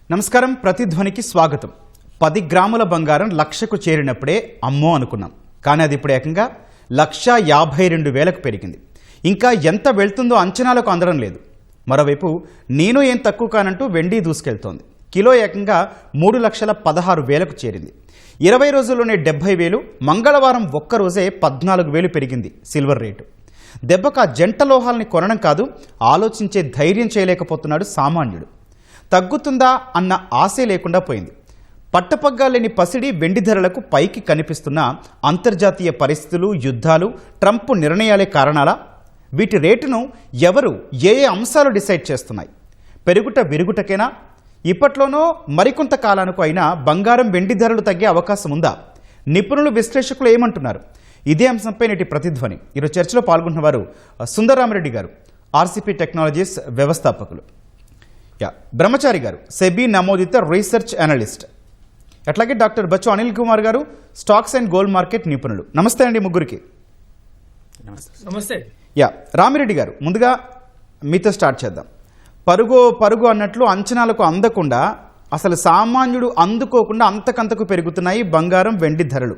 నమస్కారం, ప్రతిధ్వనికి స్వాగతం. 10 గ్రాముల బంగారం లక్షకు చేరినప్పుడే అమ్మో అనుకున్నాం. కానీ అది ఇప్పుడు ఏకంగా 1,52,000కు పెరిగింది. ఇంకా ఎంత వెళ్తుందో అంచనాలకు అందడం లేదు. మరోవైపు నేను ఏం తక్కువ కానంటూ వెండి దూసుకెళ్తోంది. కిలో ఏకంగా 3,16,000కు చేరింది. 20 రోజుల్లోనే 70,000, మంగళవారం ఒక్కరోజే 14,000 పెరిగింది సిల్వర్ రేటు. దెబ్బకు ఆ జంట లోహాలని కొనడం కాదు, ఆలోచించే ధైర్యం చేయలేకపోతున్నాడు సామాన్యుడు. తగ్గుతుందా అన్న ఆశే లేకుండా పోయింది. పట్టపగ్గా లేని పసిడి వెండి ధరలకు పైకి కనిపిస్తున్న అంతర్జాతీయ పరిస్థితులు, యుద్ధాలు, ట్రంప్ నిర్ణయాలే కారణాలా? వీటి రేటును ఎవరు ఏ అంశాలు డిసైడ్ చేస్తున్నాయి? పెరుగుట విరుగుటకేనా? ఇప్పట్లోనో మరికొంత కాలానికి అయినా బంగారం వెండి ధరలు తగ్గే అవకాశం ఉందా? నిపుణులు, విశ్లేషకులు ఏమంటున్నారు? ఇదే అంశంపై నేటి ప్రతిధ్వని. ఈరోజు చర్చలో పాల్గొంటున్న వారు సుందరరామరెడ్డి గారు, ఆర్సిపి టెక్నాలజీస్ వ్యవస్థాపకులు. బ్రహ్మచారి గారు, సెబీ నమోదిత రీసెర్చ్ అనలిస్ట్. అట్లాగే డాక్టర్ బచ్చు అనిల్ కుమార్ గారు, స్టాక్స్ అండ్ గోల్డ్ మార్కెట్ నిపుణులు. నమస్తే అండి ముగ్గురికి. నమస్తే. రామిరెడ్డి గారు, ముందుగా మీతో స్టార్ట్ చేద్దాం. పరుగు అన్నట్లు అంచనాలకు అందకుండా, అసలు సామాన్యుడు అందుకోకుండా అంతకంతకు పెరుగుతున్నాయి బంగారం వెండి ధరలు.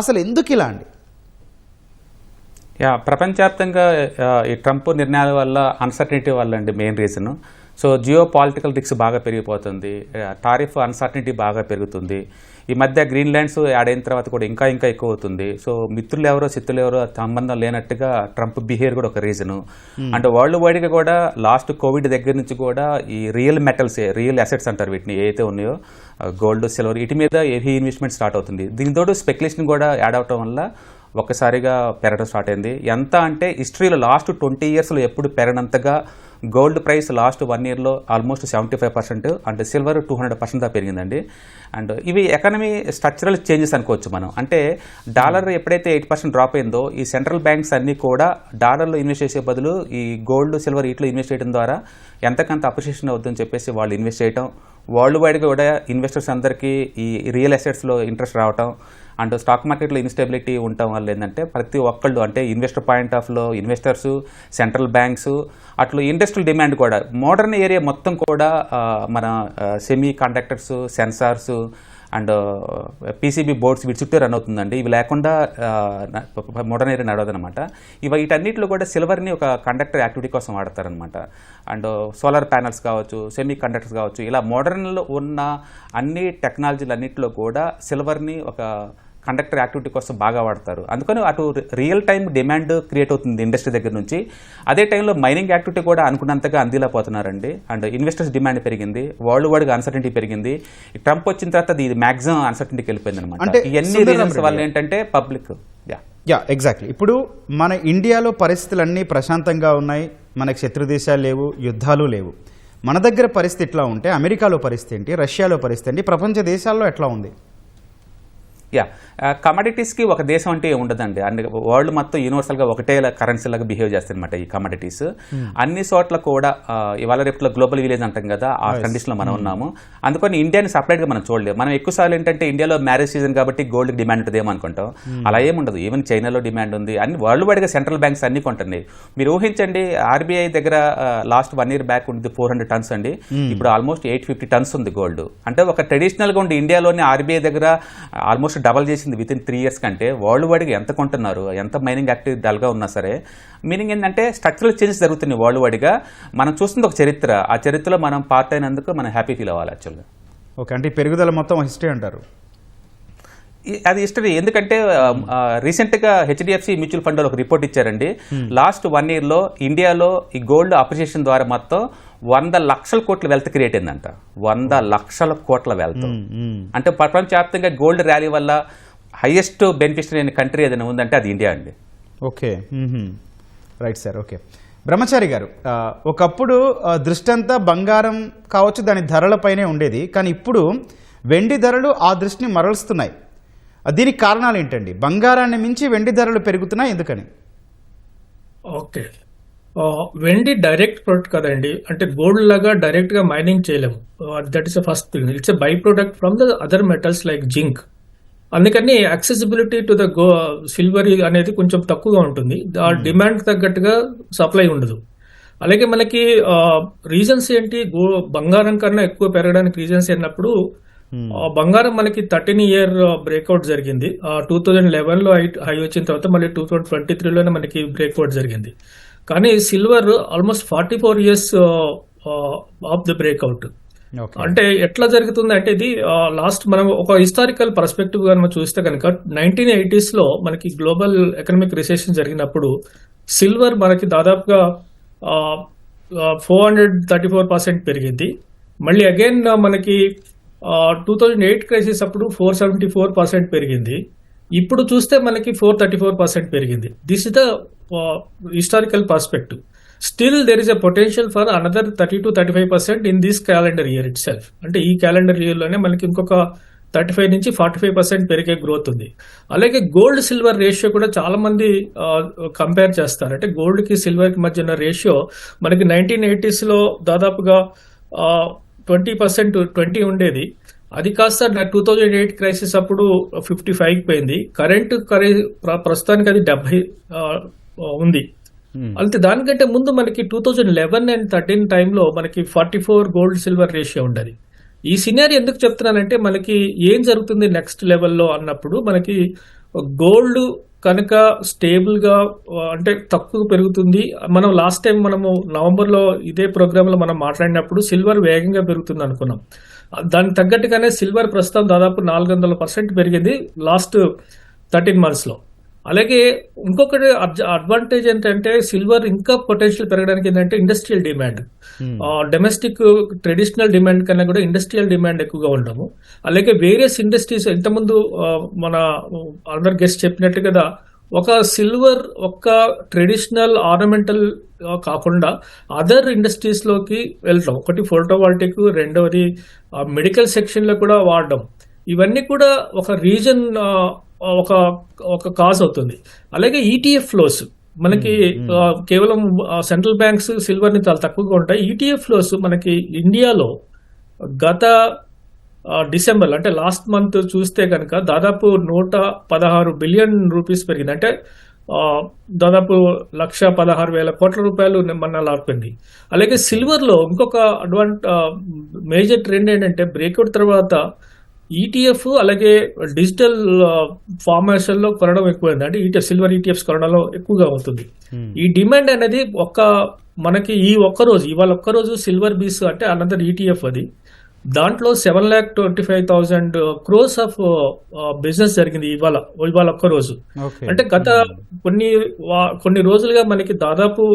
అసలు ఎందుకు ఇలా అండి? ప్రపంచవ్యాప్తంగా ఈ ట్రంప్ నిర్ణయాల వల్ల, అన్సర్టనిటీ వల్ల అండి main reason. So geopolitical risk బాగా పెరిగిపోతుంది, టారిఫ్ అన్సర్టనిటీ బాగా పెరుగుతుంది. ఈ మధ్య గ్రీన్లాండ్స్ యాడ్ అయిన తర్వాత కూడా ఇంకా ఎక్కువ అవుతుంది. సో మిత్రులు ఎవరో శత్రులు ఎవరో సంబంధం లేనట్టుగా ట్రంప్ బిహేవియర్ కూడా ఒక రీజను. అండ్ వరల్డ్ వైడ్గా కూడా లాస్ట్ కోవిడ్ దగ్గర నుంచి కూడా ఈ రియల్ మెటల్స్, రియల్ అసెట్స్ అంటారు వీటిని, ఏదైతే ఉన్నాయో గోల్డ్, సిల్వర్, వీటి మీద హెవీ ఇన్వెస్ట్మెంట్ స్టార్ట్ అవుతుంది. దీనితో స్పెక్యులేషన్ కూడా యాడ్ అవటం వల్ల ఒక్కసారిగా పెరగడం స్టార్ట్ అయింది. ఎంత అంటే హిస్టరీలో లాస్ట్ 20 yearsలో ఎప్పుడు పెరగనంతగా గోల్డ్ ప్రైస్ లాస్ట్ 1 yearలో ఆల్మోస్ట్ 75%, అండ్ సిల్వర్ 200% దాకా పెరిగిందండి. అండ్ ఇవి ఎకానమీ స్ట్రక్చరల్ చేంజెస్ అనుకోవచ్చు మనం. అంటే డాలర్ ఎప్పుడైతే 8% డ్రాప్ అయిందో, ఈ సెంట్రల్ బ్యాంక్స్ అన్నీ కూడా డాలర్లో ఇన్వెస్ట్ చేసే బదులు ఈ గోల్డ్, సిల్వర్ వీటిలో ఇన్వెస్ట్ చేయడం ద్వారా ఎంతకంత అప్రిషియేషన్ అవుతుందని చెప్పేసి వాళ్ళు ఇన్వెస్ట్ చేయడం, వరల్డ్ వైడ్గా కూడా ఇన్వెస్టర్స్ అందరికీ ఈ రియల్ అసెట్స్లో ఇంట్రెస్ట్ రావటం, అండ్ స్టాక్ మార్కెట్లో ఇన్స్టెబిలిటీ ఉండటం వల్ల ఏంటంటే ప్రతి ఒక్కళ్ళు, అంటే ఇన్వెస్టర్ పాయింట్ ఆఫ్లో ఇన్వెస్టర్స్, సెంట్రల్ బ్యాంక్స్, అట్లా ఇండస్ట్రియల్ డిమాండ్ కూడా, మోడర్న్ ఏరియా మొత్తం కూడా మన semi conductors, sensors and PCB boards వీటి చుట్టూ రన్ అవుతుందండి. ఇవి లేకుండా మోడర్న్ ఏరియా నడవదనమాట. వీటన్నిటిలో కూడా సిల్వర్ని ఒక కండక్టర్ యాక్టివిటీ కోసం వాడతారనమాట. అండ్ సోలార్ ప్యానల్స్ కావచ్చు, సెమీ కండక్టర్స్ కావచ్చు, ఇలా మోడర్న్లో ఉన్న అన్ని టెక్నాలజీలు అన్నింటిలో కూడా సిల్వర్ని ఒక కండక్టర్ యాక్టివిటీ కోసం బాగా వాడతారు. అందుకని అటు రియల్ టైం డిమాండ్ క్రియేట్ అవుతుంది ఇండస్ట్రీ దగ్గర నుంచి. అదే టైంలో మైనింగ్ యాక్టివిటీ కూడా అనుకున్నంతగా అందిలేకపోతున్నారండి. అండ్ ఇన్వెస్టర్స్ డిమాండ్ పెరిగింది, వరల్డ్ వైడ్గా అన్సర్టనిటీ పెరిగింది. ట్రంప్ వచ్చిన తర్వాత ఇది మ్యాక్సిమం అన్సర్టనిటీకి వెళ్ళిపోయింది అనమాట. అంటే ఇవన్నీ రీజన్స్ వల్ల ఏంటంటే పబ్లిక్ ఎగ్జాక్ట్లీ. ఇప్పుడు మన ఇండియాలో పరిస్థితులన్నీ ప్రశాంతంగా ఉన్నాయి, మనకు శత్రు దేశాలు లేవు, యుద్ధాలు లేవు. మన దగ్గర పరిస్థితి ఎట్లా ఉంటే అమెరికాలో పరిస్థితి ఏంటి, రష్యాలో పరిస్థితి ఏంటి, ప్రపంచ దేశాల్లో ఎట్లా ఉంది? కమోడిటీస్కి ఒక దేశం అంటే ఉండదండి. అండ్ వరల్డ్ మొత్తం యూనివర్సల్గా ఒకటే కరెన్సీ లాగా బిహేవ్ చేస్తుంది అనమాట ఈ కమోడిటీస్. అన్ని చోట్ల కూడా ఇవాళ రేపులో గ్లోబల్ విలేజ్ అంటాం కదా, ఆ కండిషన్లో మనం ఉన్నాము. అందుకని ఇండియాని సపరేట్గా మనం చూడలేము. మనం ఎక్కువసార్లు ఏంటంటే ఇండియాలో మ్యారేజ్ సీజన్ కాబట్టి గోల్డ్ డిమాండ్ ఉంటుందేమో అనుకుంటాం. అలా ఏముండదు. ఈవెన్ చైనాలో డిమాండ్ ఉంది. అన్ని వరల్డ్ వైడ్గా సెంట్రల్ బ్యాంక్స్ అన్ని కొంటున్నాయి. మీరు ఊహించండి, ఆర్బీఐ దగ్గర లాస్ట్ 1 year బ్యాక్ ఉంది 400 tons అండి. ఇప్పుడు ఆల్మోస్ట్ 850 tons ఉంది గోల్డ్. అంటే ఒక ట్రెడిషనల్గా ఉండి ఇండియాలోని ఆర్బీఐ దగ్గర ఆల్మోస్ట్ డబల్ చేసింది విత్ ఇన్ 3 years కంటే. వరల్డ్ వైడ్గా ఎంత కొంటున్నారు, ఎంత మైనింగ్ యాక్టివిటీ డల్గా ఉన్నా సరే. మీనింగ్ ఏంటంటే స్ట్రక్చరల్ చేంజెస్ జరుగుతున్నాయి వరల్డ్ వైడ్గా. మనం చూస్తుంది ఒక చరిత్ర, ఆ చరిత్రలో మనం పార్ట్ అయినందుకు మనం హ్యాపీ ఫీల్ అవ్వాలి యాక్చువల్గా. ఓకే, అంటే పెరుగుదల మొత్తం హిస్టరీ అంటారు. అది హిస్టరీ. ఎందుకంటే రీసెంట్గా హెచ్డిఎఫ్సి మ్యూచువల్ ఫండ్ ఒక రిపోర్ట్ ఇచ్చారండి. లాస్ట్ 1 yearలో ఇండియాలో ఈ గోల్డ్ అప్రిషియేషన్ ద్వారా మొత్తం 100 లక్షల కోట్ల వెల్త్ క్రియేట్ అయిందంట. 100 లక్షల కోట్ల వెల్త్. అంటే ప్రపంచవ్యాప్తంగా గోల్డ్ ర్యాలీ వల్ల హైయెస్ట్ బెనిఫిషరీ అయిన కంట్రీ ఏదైనా ఉందంటే అది ఇండియా అండి. Okay, right sir. ఓకే, బ్రహ్మచారి గారు, ఒకప్పుడు దృష్టి అంతా బంగారం కావచ్చు దాని ధరలపైనే ఉండేది, కానీ ఇప్పుడు వెండి ధరలు ఆ దృష్టిని మరలుస్తున్నాయి. దీనికి కారణాలు ఏంటండి? బంగారాన్ని మించి వెండి ధరలు పెరుగుతున్నాయి, ఎందుకని? ఓకే, వెండి డైరెక్ట్ ప్రొడక్ట్ కదండి. అంటే గోల్డ్ లాగా డైరెక్ట్ గా మైనింగ్ చేయలేము. That is the first thing. It's a by product from the other metals like zinc. అందుకని యాక్సెసిబిలిటీ టు ద సిల్వర్ అనేది కొంచెం తక్కువగా ఉంటుంది. ఆ డిమాండ్ తగ్గట్టుగా సప్లై ఉండదు. అలాగే మనకి రీజన్స్ ఏంటి, బంగారం కన్నా ఎక్కువ పెరగడానికి రీజన్స్ అన్నప్పుడు బంగారం మనకి 13-year బ్రేక్అవుట్ జరిగింది. 2011లో హై వచ్చిన తర్వాత మళ్ళీ 2023లోనే మనకి బ్రేక్అవుట్ జరిగింది. కానీ silver almost 44 years of the breakout. Okay. అంటే ఎట్లా జరుగుతుంది అంటే ఇది లాస్ట్ మనం ఒక హిస్టారికల్ పర్స్పెక్టివ్ గా మనం చూస్తే కనుక 1980s లో మనకి గ్లోబల్ ఎకనామిక్ రిసెషన్ జరిగినప్పుడు సిల్వర్ మనకి దాదాపుగా 434% పెరిగింది. మళ్ళీ అగైన్ మనకి 2008 క్రైసిస్ అప్పుడు 474% పెరిగింది. ఇప్పుడు చూస్తే మనకి 434% పెరిగింది. This is the historical perspective. Still there is a potential for another 30-35% in this calendar year it self. అంటే ఈ క్యాలెండర్ ఇయర్ లోనే మనకి ఇంకొక 35 నుంచి 45% పెరిగే గ్రోత్ ఉంది. అలాగే గోల్డ్ సిల్వర్ రేషియో కూడా చాలా మంది కంపేర్ చేస్తారు. అంటే గోల్డ్ కి సిల్వర్ కి మధ్య ఉన్న రేషియో మనకి 1980s లో దాదాపుగా 20% ఉండేది. అది కాస్త 2008 క్రైసిస్ అప్పుడు 55 పోయింది. కరెంట్ ప్రస్తుతానికి అది 70 ఉంది. అంటే దానికంటే ముందు మనకి 2011 అండ్ 13 టైంలో మనకి 44 గోల్డ్ సిల్వర్ రేషియో ఉండేది. ఈ సినారీ ఎందుకు చెప్తున్నానంటే మనకి ఏం జరుగుతుంది నెక్స్ట్ లెవెల్లో అన్నప్పుడు మనకి గోల్డ్ కనుక స్టేబుల్ గా అంటే తక్కువ పెరుగుతుంది. మనం లాస్ట్ టైం మనము నవంబర్లో ఇదే ప్రోగ్రామ్ లో మనం మాట్లాడినప్పుడు సిల్వర్ వేగంగా పెరుగుతుంది అనుకున్నాం. దానికి తగ్గట్టుగానే సిల్వర్ ప్రస్తుతం దాదాపు 400% పెరిగింది లాస్ట్ 13 months లో. అలాగే ఇంకొకటి అడ్వాంటేజ్ ఏంటంటే సిల్వర్ ఇంకా పొటెన్షియల్ పెరగడానికి ఏంటంటే industrial demand. Domestic traditional demand కన్నా కూడా ఇండస్ట్రియల్ డిమాండ్ ఎక్కువగా ఉండము. అలాగే వేరియస్ ఇండస్ట్రీస్ ఇంతకుముందు మన అందరు గెస్ట్ చెప్పినట్టు కదా, ఒక సిల్వర్ ఒక్క ట్రెడిషనల్ ఆర్నమెంటల్ కాకుండా అదర్ ఇండస్ట్రీస్ లోకి వెళ్ళడం, ఒకటి ఫోటోవాల్టిక్, రెండవది మెడికల్ సెక్షన్ లో కూడా వాడడం, ఇవన్నీ కూడా ఒక రీజన్ ఒక కాజ్ అవుతుంది. అలాగే ఈటీఎఫ్ ఫ్లోస్ మనకి కేవలం సెంట్రల్ బ్యాంక్స్ సిల్వర్ ని చాలా తక్కువగా ఉంటాయి. ఈటీఎఫ్ ఫ్లోస్ మనకి ఇండియాలో గత డిసెంబర్ అంటే లాస్ట్ మంత్ చూస్తే కనుక దాదాపు 116 బిలియన్ రూపీస్ పెరిగింది. అంటే దాదాపు 1,16,000 కోట్ల రూపాయలు మన లాక్కుంది. అలాగే సిల్వర్ లో ఇంకొక మేజర్ ట్రెండ్ ఏంటంటే బ్రేక్అవుట్ తర్వాత ఈటీఎఫ్ అలాగే డిజిటల్ ఫార్మేషన్ లో కొనడం ఎక్కువైంది. అంటే ఈటీఎఫ్ సిల్వర్ ఈటీఎఫ్స్ కొనడంలో ఎక్కువగా అవుతుంది. ఈ డిమాండ్ అనేది మనకి ఇవాళ ఒక్కరోజు సిల్వర్ బీస్ అంటే అనదర్ ఈటీఎఫ్ అది, దాంట్లో 7,25,000 crores ఆఫ్ బిజినెస్ జరిగింది ఇవాళ ఒక్కరోజు. అంటే గత కొన్ని రోజులుగా మనకి దాదాపు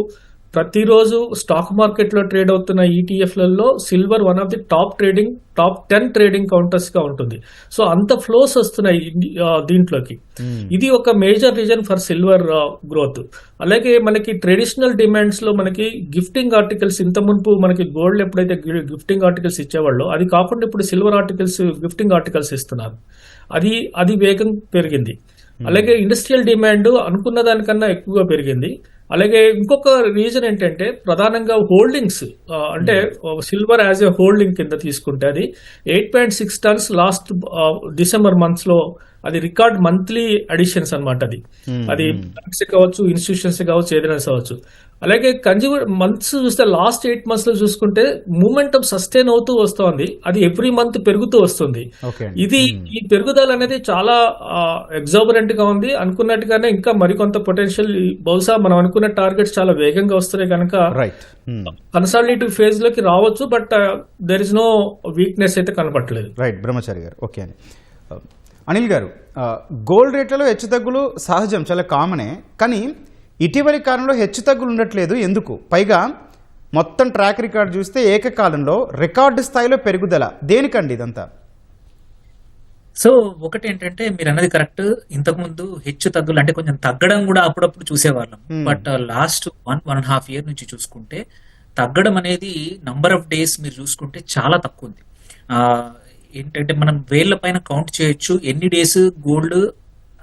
ప్రతిరోజు స్టాక్ మార్కెట్ లో ట్రేడ్ అవుతున్న ఈటీఎఫ్లలో silver one of the top 10 trading counters గా ఉంటుంది. సో అంత ఫ్లోస్ వస్తున్నాయి దీంట్లోకి. ఇది ఒక major reason for silver growth. అలాగే మనకి ట్రెడిషనల్ డిమాండ్స్ లో మనకి గిఫ్టింగ్ ఆర్టికల్స్, ఇంత మునుపు మనకి గోల్డ్ ఎప్పుడైతే గిఫ్టింగ్ ఆర్టికల్స్ ఇచ్చేవాళ్ళు, అది కాకుండా ఇప్పుడు సిల్వర్ ఆర్టికల్స్ గిఫ్టింగ్ ఆర్టికల్స్ ఇస్తున్నారు. అది వేగం పెరిగింది. అలాగే ఇండస్ట్రియల్ డిమాండ్ అనుకున్న దానికన్నా ఎక్కువగా పెరిగింది. అలాగే ఇంకొక రీజన్ ఏంటంటే ప్రధానంగా హోల్డింగ్స్, అంటే సిల్వర్ యాజ్ ఎ హోల్డింగ్ కింద తీసుకుంటే అది 8.6 tons లాస్ట్ డిసెంబర్ మంత్స్ లో అది రికార్డ్ మంత్లీ అడిషన్స్ అనమాట. అది బ్యాంక్స్ కావచ్చు, ఇన్స్టిట్యూషన్స్ కావచ్చు, ఏదైనా కావచ్చు. అలాగే కన్జ్యూమర్ మంత్స్ చూస్తే లాస్ట్ 8 months లో చూసుకుంటే మూమెంటం సస్టైన్ అవుతూ వస్తుంది. అది ఎవ్రీ మంత్ పెరుగుతూ వస్తుంది. ఈ పెరుగుదల అనేది చాలా ఎగ్జాబరెంట్ గా ఉంది. అనుకున్నట్టుగానే ఇంకా మరికొంత పొటెన్షియల్, బహుశా మనం అనుకున్న టార్గెట్స్ చాలా వేగంగా వస్తున్నాయి కనుక కన్సాలిడేటివ్ ఫేజ్ లోకి రావచ్చు. But there is no weakness అయితే కనపడలేదు. రైట్ బ్రహ్మచారి గారు. ఓకే అండి. అనిల్ గారు, గోల్డ్ రేట్లలో హెచ్చుతగ్గులు సహజం, చాలా కామనే. కానీ ఇటీవలి కాలంలో హెచ్చుతగ్గులు ఉండట్లేదు ఎందుకు? పైగా మొత్తం ట్రాక్ రికార్డ్ చూస్తే ఏకకాలంలో రికార్డు స్థాయిలో పెరుగుదల. దేనికండి ఇదంతా? సో ఒకటి ఏంటంటే మీరు అన్నది కరెక్ట్. ఇంతకుముందు హెచ్చు తగ్గులు అంటే కొంచెం తగ్గడం కూడా అప్పుడప్పుడు చూసేవాళ్ళం. బట్ లాస్ట్ 1.5 year నుంచి చూసుకుంటే తగ్గడం అనేది నంబర్ ఆఫ్ డేస్ మీరు చూసుకుంటే చాలా తక్కువ ఉంది. ఏంటంటే మనం వేళ్ల పైన కౌంట్ చేయొచ్చు ఎన్ని డేస్ గోల్డ్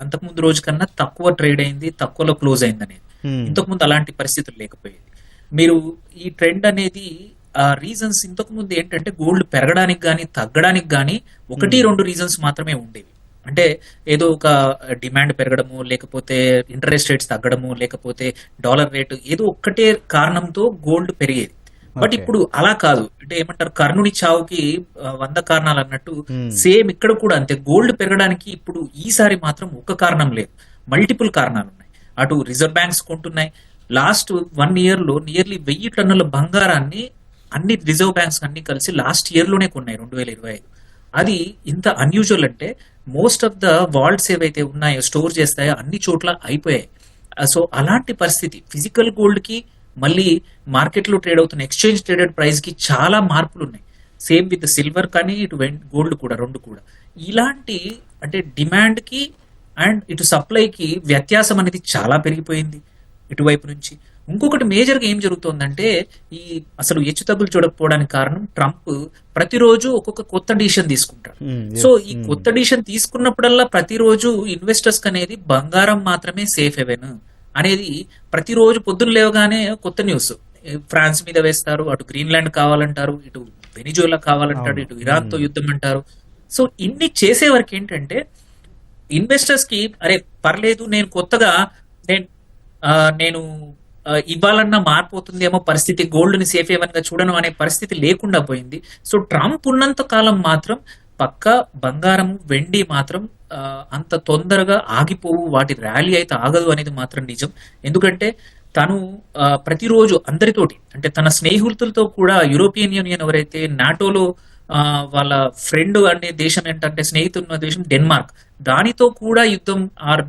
అంతకుముందు రోజు కన్నా తక్కువ ట్రేడ్ అయింది, తక్కువలో క్లోజ్ అయింది అనేది. ఇంతకుముందు అలాంటి పరిస్థితులు లేకపోయేది. మీరు ఈ ట్రెండ్ అనేది రీజన్స్ ఇంతకుముందు ఏంటంటే గోల్డ్ పెరగడానికి కానీ తగ్గడానికి కానీ 1-2 రీజన్స్ మాత్రమే ఉండేవి. అంటే ఏదో ఒక డిమాండ్ పెరగడము, లేకపోతే ఇంట్రెస్ట్ రేట్స్ తగ్గడము, లేకపోతే డాలర్ రేటు ఏదో ఒక్కటే కారణంతో గోల్డ్ పెరిగేది. But Okay. ఇప్పుడు అలా కాదు. అంటే ఏమంటారు, కర్ణుని చావుకి 100 కారణాలు అన్నట్టు సేమ్ ఇక్కడ కూడా అంతే. గోల్డ్ పెరగడానికి ఇప్పుడు ఈసారి మాత్రం ఒక కారణం లేదు, మల్టిపుల్ కారణాలు ఉన్నాయి. అటు రిజర్వ్ బ్యాంక్స్ కొంటున్నాయి. లాస్ట్ 1 year లో నియర్లీ 1000 టన్నుల బంగారాన్ని అన్ని రిజర్వ్ బ్యాంక్స్ అన్ని కలిసి లాస్ట్ ఇయర్ లోనే కొన్నాయి 2025. అది ఇంత అన్యూజువల్ అంటే మోస్ట్ ఆఫ్ ద వాల్ట్స్ ఏవైతే ఉన్నాయో స్టోర్ చేస్తాయో అన్ని చోట్ల అయిపోయాయి. సో అలాంటి పరిస్థితి ఫిజికల్ గోల్డ్ కి మళ్ళీ మార్కెట్ లో ట్రేడ్ అవుతున్న ఎక్స్చేంజ్ ట్రేడెడ్ ప్రైస్ కి చాలా మార్పులు ఉన్నాయి. సేమ్ విత్ సిల్వర్ కానీ ఇటు గోల్డ్ కూడా, రెండు కూడా ఇలాంటి అంటే డిమాండ్ కి అండ్ ఇటు సప్లైకి వ్యత్యాసం అనేది చాలా పెరిగిపోయింది ఇటువైపు నుంచి. ఇంకొకటి మేజర్ గా ఏం జరుగుతోందంటే ఈ అసలు హెచ్చుతగ్గులు చూడకపోవడానికి కారణం ట్రంప్ ప్రతిరోజు ఒక్కొక్క కొత్త డిసిషన్ తీసుకుంటారు. సో ఈ కొత్త డిసిషన్ తీసుకున్నప్పుడల్లా ప్రతిరోజు ఇన్వెస్టర్స్ అనేది బంగారం మాత్రమే సేఫ్ హెవెన్ అనేది ప్రతిరోజు పొద్దున్న లేవగానే కొత్త న్యూస్. ఫ్రాన్స్ మీద వేస్తారు, అటు గ్రీన్లాండ్ కావాలంటారు, ఇటు వెనిజులా కావాలంటారు, ఇటు ఇరాన్ తో యుద్ధం అంటారు. సో ఇన్ని చేసే వరకు ఏంటంటే ఇన్వెస్టర్స్ కి అరే పర్లేదు, నేను కొత్తగా నేను ఇవ్వాలన్నా మారిపోతుందేమో పరిస్థితి, గోల్డ్ ని సేఫ్ హెవెన్ గా చూడను అనే పరిస్థితి లేకుండా పోయింది. సో ట్రంప్ ఉన్నంత కాలం మాత్రం పక్కా బంగారం వెండి మాత్రం అంత తొందరగా ఆగిపోవు, వాటి ర్యాలీ అయితే ఆగదు అనేది మాత్రం నిజం. ఎందుకంటే తను ప్రతిరోజు అందరితోటి అంటే తన స్నేహితులతో కూడా యూరోపియన్ యూనియన్ ఎవరైతే నాటోలో వాళ్ళ ఫ్రెండ్ అనే దేశం ఏంటంటే స్నేహితున్న దేశం డెన్మార్క్, దానితో కూడా యుద్ధం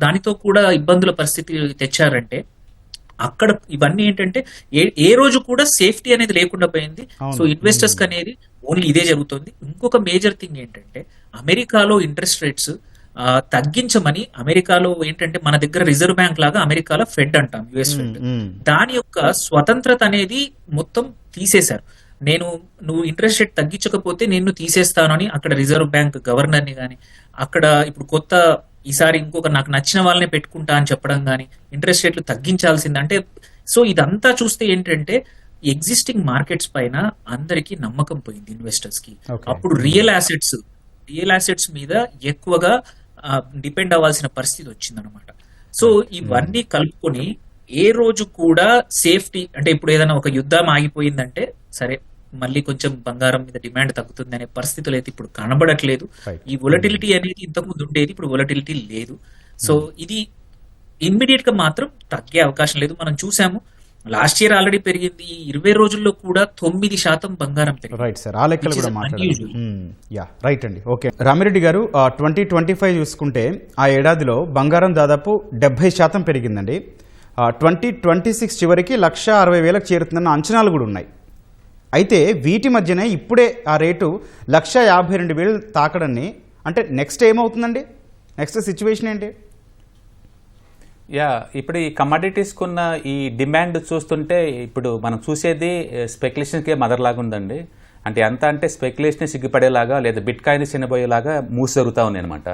దానితో కూడా ఇబ్బందుల పరిస్థితి తెచ్చారంటే అక్కడ ఇవన్నీ ఏంటంటే ఏ రోజు కూడా సేఫ్టీ అనేది లేకుండా పోయింది. సో ఇన్వెస్టర్స్ అనేది ఓన్లీ ఇదే జరుగుతుంది. ఇంకొక మేజర్ థింగ్ ఏంటంటే అమెరికాలో ఇంట్రెస్ట్ రేట్స్ తగ్గించమని అమెరికాలో ఏంటంటే మన దగ్గర రిజర్వ్ బ్యాంక్ లాగా అమెరికాలో ఫెడ్ అంటాం, యుఎస్ ఫెడ్, దాని యొక్క స్వతంత్రత అనేది మొత్తం తీసేశారు. నువ్వు ఇంట్రెస్ట్ రేట్ తగ్గించకపోతే నేను తీసేస్తాను అని అక్కడ రిజర్వ్ బ్యాంక్ గవర్నర్ ని గాని, అక్కడ ఇప్పుడు కొత్త ఈసారి ఇంకొక నాకు నచ్చిన వాళ్ళనే పెట్టుకుంటా అని చెప్పడం గానీ, ఇంట్రెస్ట్ రేట్లు తగ్గించాల్సింది అంటే. సో ఇదంతా చూస్తే ఏంటంటే ఎగ్జిస్టింగ్ మార్కెట్స్ పైన అందరికి నమ్మకం పోయింది ఇన్వెస్టర్స్ కి. అప్పుడు రియల్ అసెట్స్ మీద ఎక్కువగా డిపెండ్ అవ్వాల్సిన పరిస్థితి వచ్చిందనమాట. సో ఇవన్నీ కలుపుకొని ఏ రోజు కూడా సేఫ్టీ అంటే ఇప్పుడు ఏదైనా ఒక యుద్ధం ఆగిపోయిందంటే సరే మళ్ళీ కొంచెం బంగారం మీద డిమాండ్ తగ్గుతుంది అనే పరిస్థితులు అయితే ఇప్పుడు కనబడట్లేదు. ఈ వొలటిలిటీ అనేది ఇంతకుముందు ఉండేది, ఇప్పుడు వొలటిలిటీ లేదు. సో ఇది ఇమ్మీడియట్ గా మాత్రం తగ్గే అవకాశం లేదు. మనం చూసాము లాస్ట్ ఇయర్ ఆల్రెడీ పెరిగింది, ఈ 20 రోజుల్లో కూడా 9% బంగారం పెరిగింది. రైట్ సార్, ఆ లెక్కలు కూడా మాట్లాడారు. రైట్ అండి, ఓకే. రామిరెడ్డి గారు 2025 చూసుకుంటే ఆ ఏడాదిలో బంగారం దాదాపు 70% పెరిగిందండి. 2026 చివరికి 1,60,000 చేరుతుందన్న అంచనాలు కూడా ఉన్నాయి. అయితే వీటి మధ్యనే ఇప్పుడే ఆ రేటు 1,52,000 తాకడాన్ని అంటే నెక్స్ట్ ఏమవుతుందండి? నెక్స్ట్ సిచ్యువేషన్ ఏంటి? ఇప్పుడు ఈ కమాడిటీస్కున్న ఈ డిమాండ్ చూస్తుంటే ఇప్పుడు మనం చూసేది స్పెక్యులేషన్కే మదర్ లాగా ఉందండి. అంటే ఎంత అంటే స్పెక్యులేషన్ సిగ్గుపడేలాగా లేదా బిట్ కాయిన్ చిన్నబోయేలాగా మూవ్స్ జరుగుతూ ఉన్నాయి అనమాట.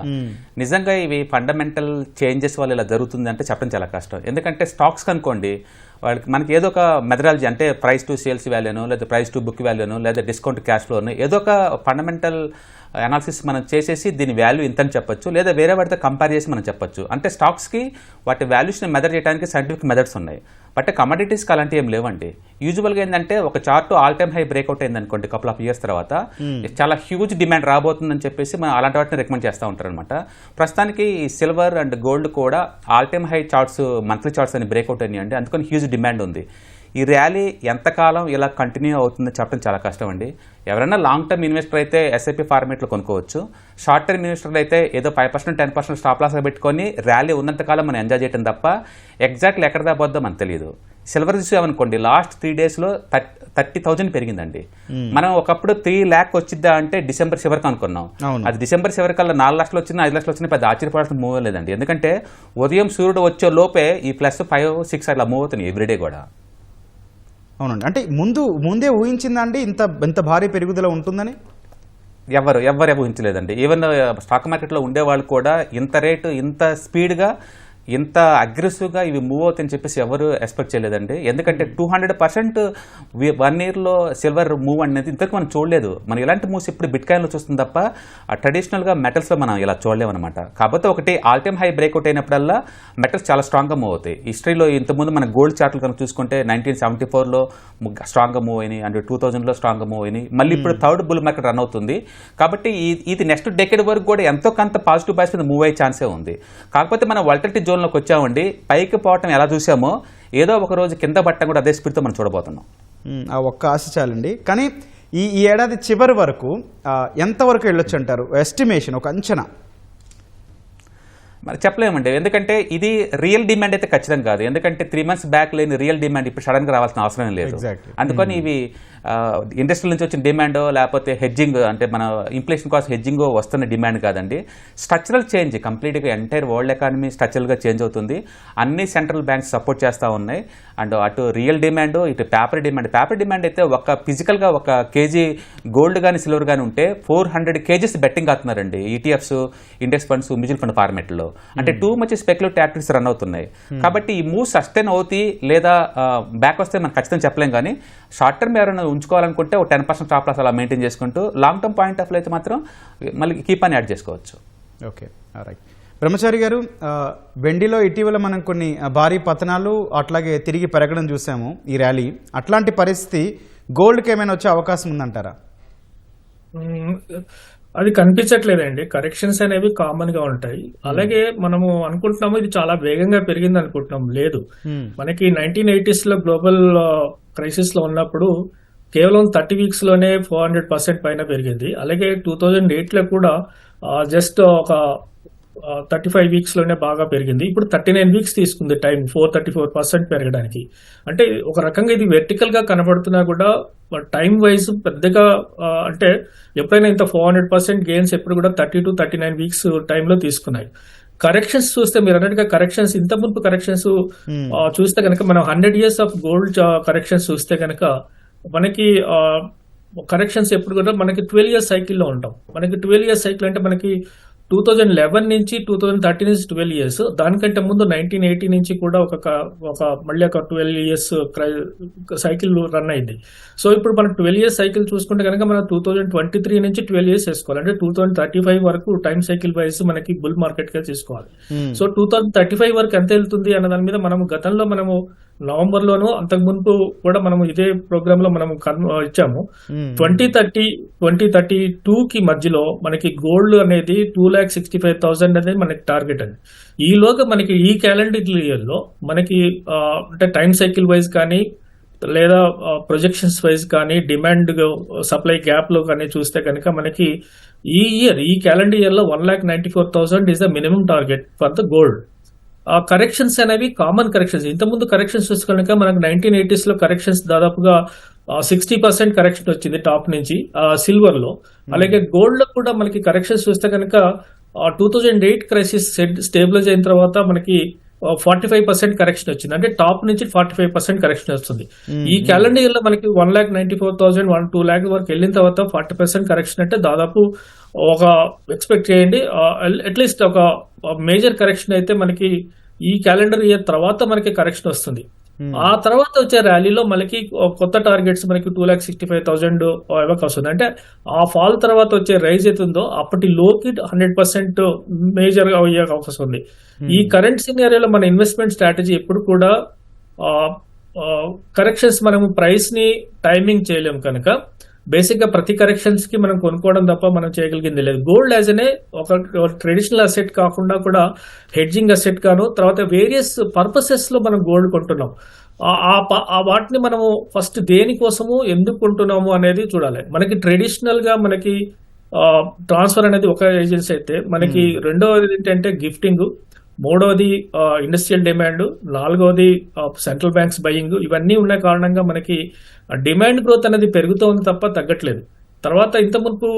నిజంగా ఇవి ఫండమెంటల్ చేంజెస్ వల్ల ఇలా జరుగుతుంది అంటే చెప్పడం చాలా కష్టం. ఎందుకంటే స్టాక్స్ కనుకోండి, వాళ్ళకి మనకి ఏదో ఒక మెథడాలజీ అంటే ప్రైస్ టు సేల్స్ వాల్యూను లేదా ప్రైస్ టు బుక్ వాల్యూను లేదా డిస్కౌంట్ క్యాష్ ఫ్లోను ఏదో ఒక ఫండమెంటల్ అనాలిసిస్ మనం చేసేసి దీని వాల్యూ ఇంతని చెప్పొచ్చు, లేదా వేరే వాటితో కంపేర్ చేసి మనం చెప్పొచ్చు. అంటే స్టాక్స్కి వాటి వాల్యూస్ని మెజర్ చేయడానికి సైంటిఫిక్ మెథడ్స్ ఉన్నాయి. బట్ కమోడిటీస్కి అలాంటివి ఏం లేవండి. యూజువల్గా ఏంటంటే ఒక chart all time high breakout అయింది అనుకోండి కపుల్ ఆఫ్ ఇయర్స్ తర్వాత చాలా హ్యూజ్ డిమాండ్ రాబోతుందని చెప్పేసి మనం అలాంటి వాటిని రికమెండ్ చేస్తూ ఉంటారు అనమాట. ప్రస్తుతానికి సిల్వర్ అండ్ గోల్డ్ కూడా all time high charts monthly charts అని బ్రేక్అవుట్ అయినాయండి. అందుకని హ్యూజ్ డిమాండ్ ఉంది. ఈ ర్యాలీ ఎంతకాలం ఇలా కంటిన్యూ అవుతుందో చెప్పడం చాలా కష్టం అండి. ఎవరైనా లాంగ్ టర్మ్ ఇన్వెస్టర్ అయితే ఎస్ఐపి ఫార్మేట్లో కొనుక్కోవచ్చు. షార్ట్ టర్మ్ ఇన్వెస్టర్ అయితే ఏదో 5% 10% స్టాప్ లాస్గా పెట్టుకొని ర్యాలీ ఉన్నంతకాలం మనం ఎంజాయ్ చేయడం తప్ప ఎగ్జాక్ట్లీ ఎక్కడ దాపోద్దో మనకు తెలియదు. సిల్వర్ చూసామనుకోండి, లాస్ట్ 3 daysలో 30,000 పెరిగిందండి. మనం ఒకప్పుడు 3 lakh వచ్చిద్దా అంటే డిసెంబర్ చివరికి అనుకున్నాం. అది డిసెంబర్ చివరికల్లా 4 లక్షలు వచ్చినా 5 లక్షలు వచ్చినా పెద్ద ఆశ్చర్యపడాల్సిన మూవ్ లేదండి. ఎందుకంటే ఉదయం సూర్యుడు వచ్చే లోపే ఈ +5-6 అట్లా మూవ్ అవుతున్నాయి ఎవ్రీడే కూడా. అవునండి, అంటే ముందే ఊహించిందండి ఇంత భారీ పెరుగుదల ఉంటుందని? ఎవరు ఊహించలేదండి. ఈవెన్ స్టాక్ మార్కెట్లో ఉండేవాళ్ళు కూడా ఇంత రేటు ఇంత స్పీడ్గా ఇంత అగ్రెసివ్గా ఇవి మూవ్ అవుతాయని చెప్పేసి ఎవరు ఎక్స్పెక్ట్ చేయలేదండి. ఎందుకంటే 200% 1 ఇయర్లో సిల్వర్ మూవ్ అనేది ఇంతవరకు మనం చూడలేదు. మనం ఇలాంటి మూవ్స్ ఇప్పుడు బిట్ కాయిన్లో చూస్తుంది తప్ప ట్రెడిషనల్గా మెటల్స్లో మనం ఇలా చూడలేమన్నమాట. కాకపోతే ఒకటి ఆల్ టైమ్ హై బ్రేక్అవుట్ అయినప్పుడల్లా మెటల్స్ చాలా స్ట్రాంగ్గా మూవ్ అవుతాయి. హిస్టరీలో ఇంతకుముందు మన గోల్డ్ చార్ట్లు కనుక చూసుకుంటే 1974లో స్ట్రాంగ్గా మూవ్ అయినాయి, అండ్ 2000లో స్ట్రాంగ్గా మూవ్ అయినాయి. మళ్ళీ ఇప్పుడు థర్డ్ బుల్ మార్కెట్ రన్ అవుతుంది. కాబట్టి ఇది నెక్స్ట్ డెకేడ్ వరకు కూడా ఎంతో కొంత పాజిటివ్ బైస్ మీద మూవ్ అయ్యే ఛాన్సే ఉంది. కాకపోతే మనం వాలటిలిటీ జోన్లోకి వచ్చామండి. పైకి పోవటం ఎలా చూసామో ఏదో ఒక రోజు కింద పట్టడం కూడా అదే స్పీడ్తో మనం చూడబోతున్నాం. ఆ ఒక్క ఆశ చాలండి. కానీ ఈ ఏడాది చివరి వరకు ఎంతవరకు వెళ్ళొచ్చు అంటారు? ఎస్టిమేషన్, ఒక అంచనా. మరి చెప్పలేమండి, ఎందుకంటే ఇది రియల్ డిమాండ్ అయితే ఖచ్చితంగా కాదు. ఎందుకంటే 3 months బ్యాక్ లేని రియల్ డిమాండ్ ఇప్పుడు సడన్గా రావాల్సిన అవసరం లేదు. అందుకని ఇవి ఇండస్ట్రీ నుంచి వచ్చిన డిమాండ్ లేకపోతే హెడ్జింగ్, అంటే మన ఇన్ఫ్లేషన్ కాస్ట్ హెడ్జింగ్ వస్తున్న డిమాండ్ కాదండి. స్ట్రక్చరల్ చేంజ్, కంప్లీట్గా ఎంటైర్ వరల్డ్ ఎకానమీ స్ట్రక్చరల్గా చేంజ్ అవుతుంది. అన్ని సెంట్రల్ బ్యాంక్స్ సపోర్ట్ చేస్తూ ఉన్నాయి. అండ్ అటు రియల్ డిమాండ్, ఇటు పేపర్ డిమాండ్ అయితే ఒక ఫిజికల్గా 1 kg గోల్డ్ కానీ సిల్వర్ కానీ ఉంటే 400 kgs బెట్టింగ్ అవుతున్నారండి. ETFs, index funds, mutual fund ఫార్మేట్లో. అంటే too much speculative activities run అవుతున్నాయి. కాబట్టి ఈ మూవ్ సస్టైన్ అవుతాయి లేదా బ్యాక్ వస్తే మనం ఖచ్చితంగా చెప్పలేం. కానీ షార్ట్ టర్మ్ ఎవరైనా ఉంచుకోవాలనుకుంటే ఒక 10% స్టాప్ లాస్ అలా మెయింటైన్ చేసుకుంటూ long term point of view అయితే మాత్రం మళ్ళీ కీప్ అని యాడ్ చేసుకోవచ్చు. Okay, right. బ్రహ్మచారి గారు, వెండిలో ఇటీవల మనం కొన్ని భారీ పతనాలు అట్లాగే తిరిగి పెరగడం చూసాము ఈ ర్యాలీ. అట్లాంటి పరిస్థితి గోల్డ్కి ఏమైనా వచ్చే అవకాశం ఉందంటారా? అది కనిపించట్లేదండి. కరెక్షన్స్ అనేవి కామన్ గా ఉంటాయి. అలాగే మనము అనుకుంటున్నాము ఇది చాలా వేగంగా పెరిగింది అనుకుంటున్నాం. లేదు, మనకి 1980s లో గ్లోబల్ క్రైసిస్ లో ఉన్నప్పుడు కేవలం 30 weeks లోనే 400% పైన పెరిగింది. అలాగే 2008 లో కూడా జస్ట్ ఒక 35 weeks లోనే బాగా పెరిగింది. ఇప్పుడు 39 weeks తీసుకుంది టైం 434% పెరగడానికి. అంటే ఒక రకంగా ఇది వెర్టికల్ గా కనబడుతున్నా కూడా టైం వైజ్ పెద్దగా అంటే ఎప్పుడైనా ఇంత 400% గెయిన్స్ ఎప్పుడు కూడా 30 to 39 weeks టైంలో తీసుకున్నాయి. కరెక్షన్స్ చూస్తే మీరు అన్నట్టుగా కరెక్షన్స్ ఇంత ముందు కరెక్షన్స్ చూస్తే కనుక మనం 100 years ఆఫ్ గోల్డ్ కరెక్షన్స్ చూస్తే కనుక మనకి కరెక్షన్స్ ఎప్పుడు కూడా మనకి 12 years సైకిల్లో ఉంటాం. మనకి 12 years సైకిల్ అంటే మనకి 2011 నుంచి 2013 నుంచి 12 years. దానికంటే ముందు 1980 నుంచి కూడా మళ్ళీ ఒక 12 years సైకిల్ రన్ అయింది. సో ఇప్పుడు మనం 12 years సైకిల్ చూసుకుంటే కనుక మనం 2023 నుంచి 12 years వేసుకోవాలి. అంటే 2035 వరకు టైం సైకిల్ వైజ్ మనకి బుల్ మార్కెట్ గా తీసుకోవాలి. సో 2035 వరకు ఎంత వెళ్తుంది అన్న దాని మీద మనము నవంబర్ లోను అంతకు ముందు కూడా మనము ఇదే ప్రోగ్రామ్ లో మనము ఇచ్చాము. 2032 కి మధ్యలో మనకి గోల్డ్ అనేది 2,65,000 అనేది మనకి టార్గెట్ అండి. ఈలోగా మనకి ఈ క్యాలెండర్ ఇయర్ లో మనకి అంటే టైం సైకిల్ వైజ్ కానీ లేదా ప్రొజెక్షన్స్ వైజ్ కానీ డిమాండ్ సప్లై గ్యాప్ లో కానీ చూస్తే కనుక మనకి ఈ క్యాలెండర్ ఇయర్ లో 1,94,000 is the minimum target for the gold. Corrections అనేవి కామన్ కరెక్షన్స్. ఇంతకుముందు కరెక్షన్స్ చూసుకనుక మనకు 1980s లో కరెక్షన్స్ దాదాపుగా 60% కరెక్షన్ వచ్చింది టాప్ నుంచి సిల్వర్ లో. అలాగే గోల్డ్ లో కూడా మనకి కరెక్షన్స్ చూస్తే కనుక 2008 క్రైసిస్ స్టేబిలైజ్ అయిన తర్వాత మనకి 45% కరెక్షన్ వచ్చింది. అంటే టాప్ నుంచి 45% కరెక్షన్ వస్తుంది. ఈ క్యాలెండర్ ఇయర్ లో మనకి 1,94,000 2 lakh వరకు వెళ్ళిన తర్వాత 40% కరెక్షన్ అంటే దాదాపు ఒక ఎక్స్పెక్ట్ చేయండి అట్లీస్ట్ ఒక మేజర్ కరెక్షన్ అయితే మనకి ఈ క్యాలెండర్ ఇయర్ తర్వాత మనకి కరెక్షన్ వస్తుంది. ఆ తర్వాత వచ్చే ర్యాలీలో మనకి కొత్త టార్గెట్స్ మనకి 2,65,000 ఇవ్వక వస్తుంది. అంటే ఆ ఫాల్ తర్వాత వచ్చే రైజ్ అవుతుందో అప్పటి లోకి 100% మేజర్ గా అయ్యే అవకాశం ఉంది. ఈ కరెంట్ సినారియోలో మన ఇన్వెస్ట్మెంట్ స్ట్రాటజీ ఎప్పుడు కూడా కరెక్షన్స్ మనము ప్రైస్ ని టైమింగ్ చేయలేము కనుక బేసిక్ గా ప్రతి కరెక్షన్స్ కి మనం కొనుక్కోవడం తప్ప మనం చేయగలిగింది లేదు. గోల్డ్ యాజ్ అనే ఒక ట్రెడిషనల్ అసెట్ కాకుండా కూడా హెడ్జింగ్ అసెట్ గాను తర్వాత వేరియస్ పర్పసెస్ లో మనం గోల్డ్ కొంటున్నాం. ఆ వాటిని మనము ఫస్ట్ దేనికోసము ఎందుకు కొంటున్నాము అనేది చూడాలి. మనకి ట్రెడిషనల్ గా మనకి ట్రాన్స్ఫర్ అనేది ఒక ఏజెన్సీ అయితే మనకి రెండవది ఏంటంటే గిఫ్టింగ్, మూడవది ఇండస్ట్రియల్ డిమాండ్, నాలుగవది సెంట్రల్ బ్యాంక్స్ బయింగ్. ఇవన్నీ ఉన్న కారణంగా మనకి డిమాండ్ గ్రోత్ అనేది పెరుగుతూ ఉంది తప్ప తగ్గట్లేదు. తర్వాత ఇంత మునుపు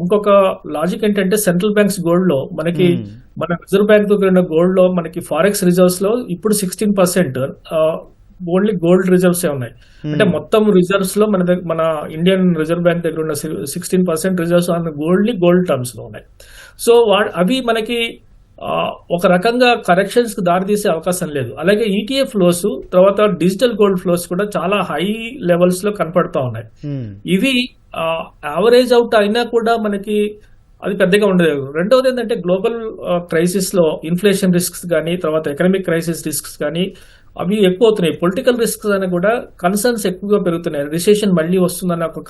ఇంకొక లాజిక్ ఏంటంటే సెంట్రల్ బ్యాంక్స్ గోల్డ్ లో మనకి మన రిజర్వ్ బ్యాంక్ దగ్గర ఉన్న గోల్డ్ లో మనకి ఫారెక్స్ రిజర్వ్స్ లో ఇప్పుడు 16% ఓన్లీ గోల్డ్ రిజర్వ్స్ ఉన్నాయి. అంటే మొత్తం రిజర్వ్స్ లో మన ఇండియన్ రిజర్వ్ బ్యాంక్ దగ్గర ఉన్న 16% రిజర్వ్స్ ఆన్ గోల్డ్ టర్మ్స్ లో ఉన్నాయి. సో అవి మనకి ఒక రకంగా కరెక్షన్స్ కి దారితీసే అవకాశం లేదు. అలాగే ఈటీఎఫ్ ఫ్లోస్, తర్వాత డిజిటల్ గోల్డ్ ఫ్లోస్ కూడా చాలా హై లెవెల్స్ లో కనపడతా ఉన్నాయి. ఇవి యావరేజ్ అవుట్ అయినా కూడా మనకి అది పెద్దగా ఉండదు. రెండవది ఏంటంటే గ్లోబల్ క్రైసిస్ లో ఇన్ఫ్లేషన్ రిస్క్స్ కానీ, తర్వాత ఎకనామిక్ క్రైసిస్ రిస్క్స్ కానీ అవి ఎక్కువ అవుతున్నాయి. పొలిటికల్ రిస్క్స్ అని కూడా కన్సర్న్స్ ఎక్కువగా పెరుగుతున్నాయి. రిసెషన్ మళ్ళీ వస్తుందన్న ఒక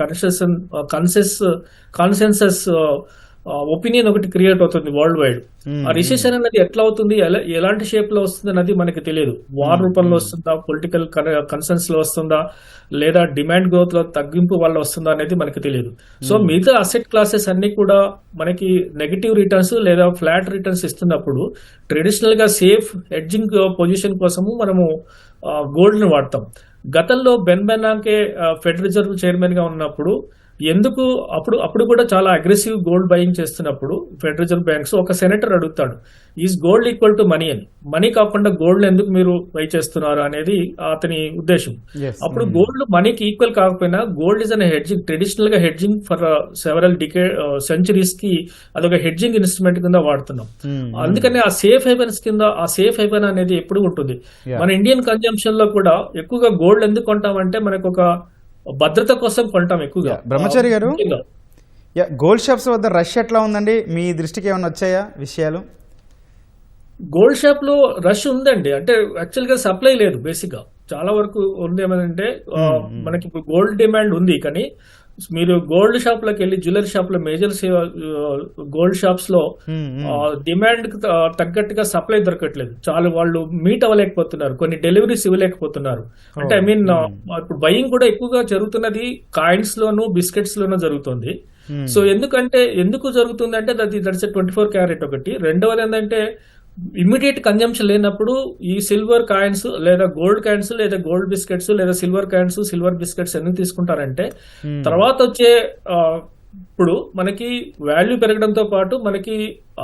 కాన్సెన్సస్ ఒపీనియన్ ఒకటి క్రియేట్ అవుతుంది వరల్డ్ వైడ్. ఆ రిసెషన్ అనేది ఎట్లా అవుతుంది, ఎలాంటి షేప్ లో వస్తుంది అనేది మనకి తెలియదు. వార్ రూపంలో వస్తుందా, పొలిటికల్ కన్సర్న్స్ లో వస్తుందా, లేదా డిమాండ్ గ్రోత్ లో తగ్గింపు వల్ల వస్తుందా అనేది మనకి తెలియదు. సో మిగతా అసెట్ క్లాసెస్ అన్ని కూడా మనకి నెగటివ్ రిటర్న్స్ లేదా ఫ్లాట్ రిటర్న్స్ ఇస్తున్నప్పుడు ట్రెడిషనల్ గా సేఫ్ హెడ్జింగ్ పొజిషన్ కోసము మనము గోల్డ్ ని వాడతాం. గతంలో బెన్ బెర్నాంకే ఫెడ్ రిజర్వ్ చైర్మన్ గా ఉన్నప్పుడు ఎందుకు అప్పుడు కూడా చాలా అగ్రెసివ్ గోల్డ్ బయింగ్ చేస్తున్నప్పుడు ఫెడ్ రిజర్వ్ బ్యాంక్స్ ఒక సెనేటర్ అడుగుతాడు, is gold equal to money అని. మనీ కాకుండా గోల్డ్ ఎందుకు మీరు బై చేస్తున్నారు అనేది అతని ఉద్దేశం. అప్పుడు గోల్డ్ మనీకి ఈక్వల్ కాకపోయినా gold is an hedging, traditional గా హెడ్జింగ్ ఫర్ సెవరల్ సెంచరీస్ కి అదొక హెడ్జింగ్ ఇన్స్ట్రుమెంట్ కింద వాడుతున్నాం. అందుకని ఆ సేఫ్ హెవెన్స్ కింద ఆ సేఫ్ హెవెన్ అనేది ఎప్పుడు ఉంటుంది. మన ఇండియన్ కన్జంప్షన్ లో కూడా ఎక్కువగా గోల్డ్ ఎందుకు కొంటామంటే మనకు ఒక భద్రత కోసం కొంటాం ఎక్కువగా. బ్రహ్మచారి గారు, గోల్డ్ షాప్స్ వద్ద రష్ ఎట్లా ఉందండి? మీ దృష్టికి ఏమైనా వచ్చాయా విషయాలు? గోల్డ్ షాప్ లో రష్ ఉందండి. అంటే యాక్చువల్ గా సప్లై లేదు. బేసిక్ గా చాలా వరకు ఉంది. ఏమంటే మనకి ఇప్పుడు గోల్డ్ డిమాండ్ ఉంది, కానీ మీరు గోల్డ్ షాప్ లోకి వెళ్ళి జ్యువెలరీ షాప్ లో మేజర్ గోల్డ్ షాప్స్ లో డిమాండ్ తగ్గట్టుగా సప్లై దొరకట్లేదు. చాలా వాళ్ళు మీట్ అవ్వలేకపోతున్నారు, కొన్ని డెలివరీస్ ఇవ్వలేకపోతున్నారు. అంటే ఐ మీన్ ఇప్పుడు బయింగ్ కూడా ఎక్కువగా జరుగుతున్నది కాయిన్స్ లోను, బిస్కెట్స్ లోనూ జరుగుతుంది. సో ఎందుకు జరుగుతుంది అంటే దట్స్ 24 క్యారెట్ ఒకటి. రెండవది ఏంటంటే ఇమ్మీడియట్ కన్జంప్షన్ లేనప్పుడు ఈ సిల్వర్ కాయిన్స్ లేదా గోల్డ్ కాయిన్స్ లేదా గోల్డ్ బిస్కెట్స్ లేదా సిల్వర్ కాయిన్స్, సిల్వర్ బిస్కెట్స్ ఎందుకు తీసుకుంటారంటే తర్వాత వచ్చే ఇప్పుడు మనకి వాల్యూ పెరగడంతో పాటు మనకి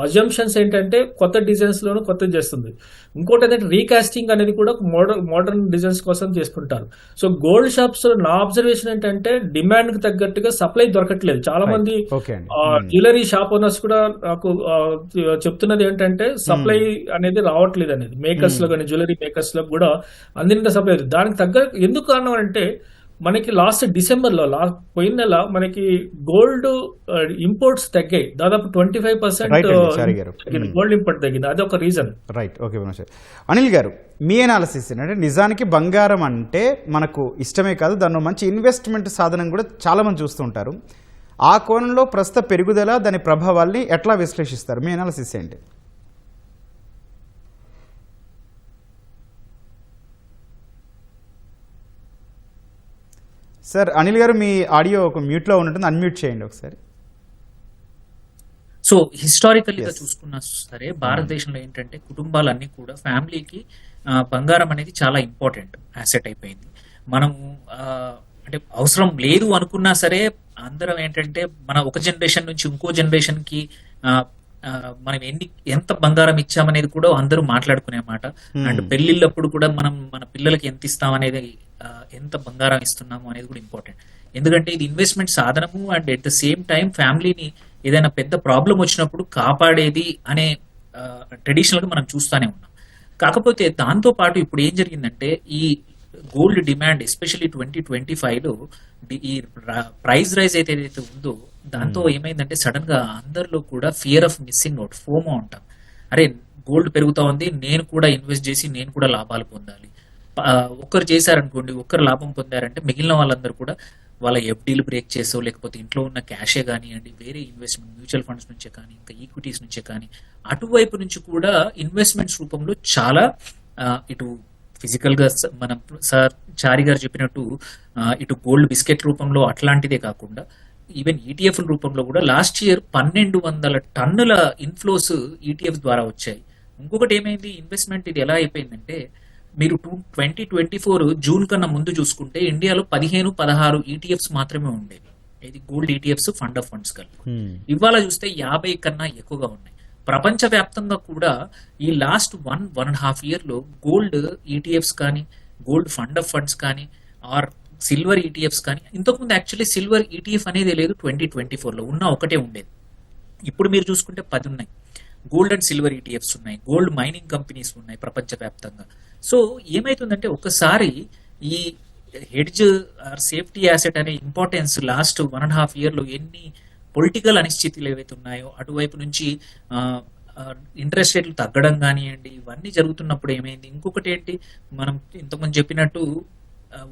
అజంప్షన్స్ ఏంటంటే కొత్త డిజైన్స్ లోను కొత్తది చేస్తుంది. ఇంకోటి ఏంటంటే రీకాస్టింగ్ అనేది కూడా మోడర్న్ డిజైన్స్ కోసం చేసుకుంటారు. సో గోల్డ్ షాప్స్ లో నా అబ్జర్వేషన్ ఏంటంటే డిమాండ్ కి తగ్గట్టుగా సప్లై దొరకట్లేదు. చాలా మంది జ్యువెలరీ షాప్ ఓనర్స్ కూడా నాకు చెప్తున్నది ఏంటంటే సప్లై అనేది రావట్లేదు అనేది. మేకర్స్ లో కానీ జ్యువెలరీ మేకర్స్ లో కూడా అందినంత సప్లై. దానికి తగ్గ ఎందుకు కారణం అంటే మనకి లాస్ట్ డిసెంబర్ లో పోయిన నెల మనకి గోల్డ్ ఇంపోర్ట్స్ తగ్గాయి. దాదాపు 25% గోల్డ్ ఇంపోర్ట్ తగ్గింది. అది ఒక రీజన్. Right, okay. అనిల్ గారు, మీ అనాలిసిస్ ఏంటంటే నిజానికి బంగారం అంటే మనకు ఇష్టమే కాదు, దానిలో మంచి ఇన్వెస్ట్మెంట్ సాధనం కూడా చాలా మంది చూస్తూ ఉంటారు. ఆ కోణంలో ప్రస్తుత పెరుగుదల, దాని ప్రభావాల్ని ఎట్లా విశ్లేషిస్తారు? మీ అనాలిసిస్ ఏంటి? సార్ అనిల్ గారు, మీ ఆడియో ఒక మ్యూట్లో ఉంటుంది, అన్మ్యూట్ చేయండి ఒకసారి. సో హిస్టారికల్గా చూసుకున్నా సరే భారతదేశంలో ఏంటంటే కుటుంబాలన్నీ కూడా ఫ్యామిలీకి బంగారం అనేది చాలా ఇంపార్టెంట్ యాసెట్ అయిపోయింది. మనము అంటే అవసరం లేదు అనుకున్నా సరే అందరం ఏంటంటే మన ఒక జనరేషన్ నుంచి ఇంకో జనరేషన్ కి మనం ఎంత బంగారం ఇచ్చామనేది కూడా అందరూ మాట్లాడుకునే మాట. అండ్ పెళ్లిళ్ళప్పుడు కూడా మనం మన పిల్లలకి ఎంత ఇస్తామనేది, ఎంత బంగారం ఇస్తున్నాము అనేది కూడా ఇంపార్టెంట్. ఎందుకంటే ఇది ఇన్వెస్ట్మెంట్ సాధనము and at the same time ఫ్యామిలీని ఏదైనా పెద్ద ప్రాబ్లం వచ్చినప్పుడు కాపాడేది అనే ట్రెడిషనల్ గా మనం చూస్తూనే ఉన్నాం. కాకపోతే దాంతో పాటు ఇప్పుడు ఏం జరిగిందంటే ఈ గోల్డ్ డిమాండ్ ఎస్పెషల్లీ 2025లో ఈ ప్రైస్ రైజ్ ఏదైతే ఉందో దాంతో ఏమైందంటే సడన్ గా అందరిలో కూడా fear of missing out, FOMO అంటాం. అరే గోల్డ్ పెరుగుతా ఉంది, నేను కూడా ఇన్వెస్ట్ చేసి నేను కూడా లాభాలు పొందాలి. ఒక్కరు చేశారనుకోండి, ఒక్కరు లాభం పొందారంటే మిగిలిన వాళ్ళందరూ కూడా వాళ్ళ ఎఫ్డీలు బ్రేక్ చేసో లేకపోతే ఇంట్లో ఉన్న క్యాషే కానివ్వండి, వేరే ఇన్వెస్ట్మెంట్ మ్యూచువల్ ఫండ్స్ నుంచే కానీ ఇంకా ఈక్విటీస్ నుంచే కానీ అటువైపు నుంచి కూడా ఇన్వెస్ట్మెంట్స్ రూపంలో చాలా ఇటు ఫిజికల్ గా మనం సార్ చారి గారు చెప్పినట్టు ఇటు గోల్డ్ బిస్కెట్ రూపంలో అట్లాంటిదే కాకుండా ఈవెన్ ఈటీఎఫ్ రూపంలో కూడా లాస్ట్ ఇయర్ 1200 టన్నుల ఇన్ఫ్లోస్ ఈటీఎఫ్ ద్వారా వచ్చాయి. ఇంకొకటి ఏమైంది, ఇన్వెస్ట్మెంట్ ఇది ఎలా అయిపోయిందంటే మీరు 2024 జూన్ కన్నా ముందు చూసుకుంటే ఇండియాలో 15-16 ఈటీఎఫ్స్ మాత్రమే ఉండేవి. ఇది gold ETFs, fund of funds కలిపి. ఇవాళ చూస్తే 50 కన్నా ఎక్కువగా ఉన్నాయి. ప్రపంచవ్యాప్తంగా కూడా ఈ లాస్ట్ 1.5 year-లో గోల్డ్ ఈటీఎఫ్స్ కానీ గోల్డ్ ఫండ్ ఆఫ్ ఫండ్స్ కానీ ఆర్ సిల్వర్ ఈటీఎఫ్స్ కానీ, ఇంతకుముందు యాక్చువల్లీ సిల్వర్ ఈటీఎఫ్ అనేది లేదు 2024లో, ఉన్న ఒకటే ఉండేది. ఇప్పుడు మీరు చూసుకుంటే 10 ఉన్నాయి. గోల్డ్ అండ్ సిల్వర్ ఈటీఎఫ్స్ ఉన్నాయి, గోల్డ్ మైనింగ్ కంపెనీస్ ఉన్నాయి ప్రపంచవ్యాప్తంగా. సో ఏమైతుందంటే ఒకసారి ఈ హెడ్జ్ ఆర్ సేఫ్టీ యాసెట్ అనే ఇంపార్టెన్స్ లాస్ట్ 1.5 year ఎన్ని పొలిటికల్ అనిశ్చితులు ఏవైతే ఉన్నాయో అటువైపు నుంచి ఇంట్రెస్ట్ రేట్లు తగ్గడం కానివ్వండి, ఇవన్నీ జరుగుతున్నప్పుడు ఏమైంది, ఇంకొకటి ఏంటి, మనం ఇంతకుముందు చెప్పినట్టు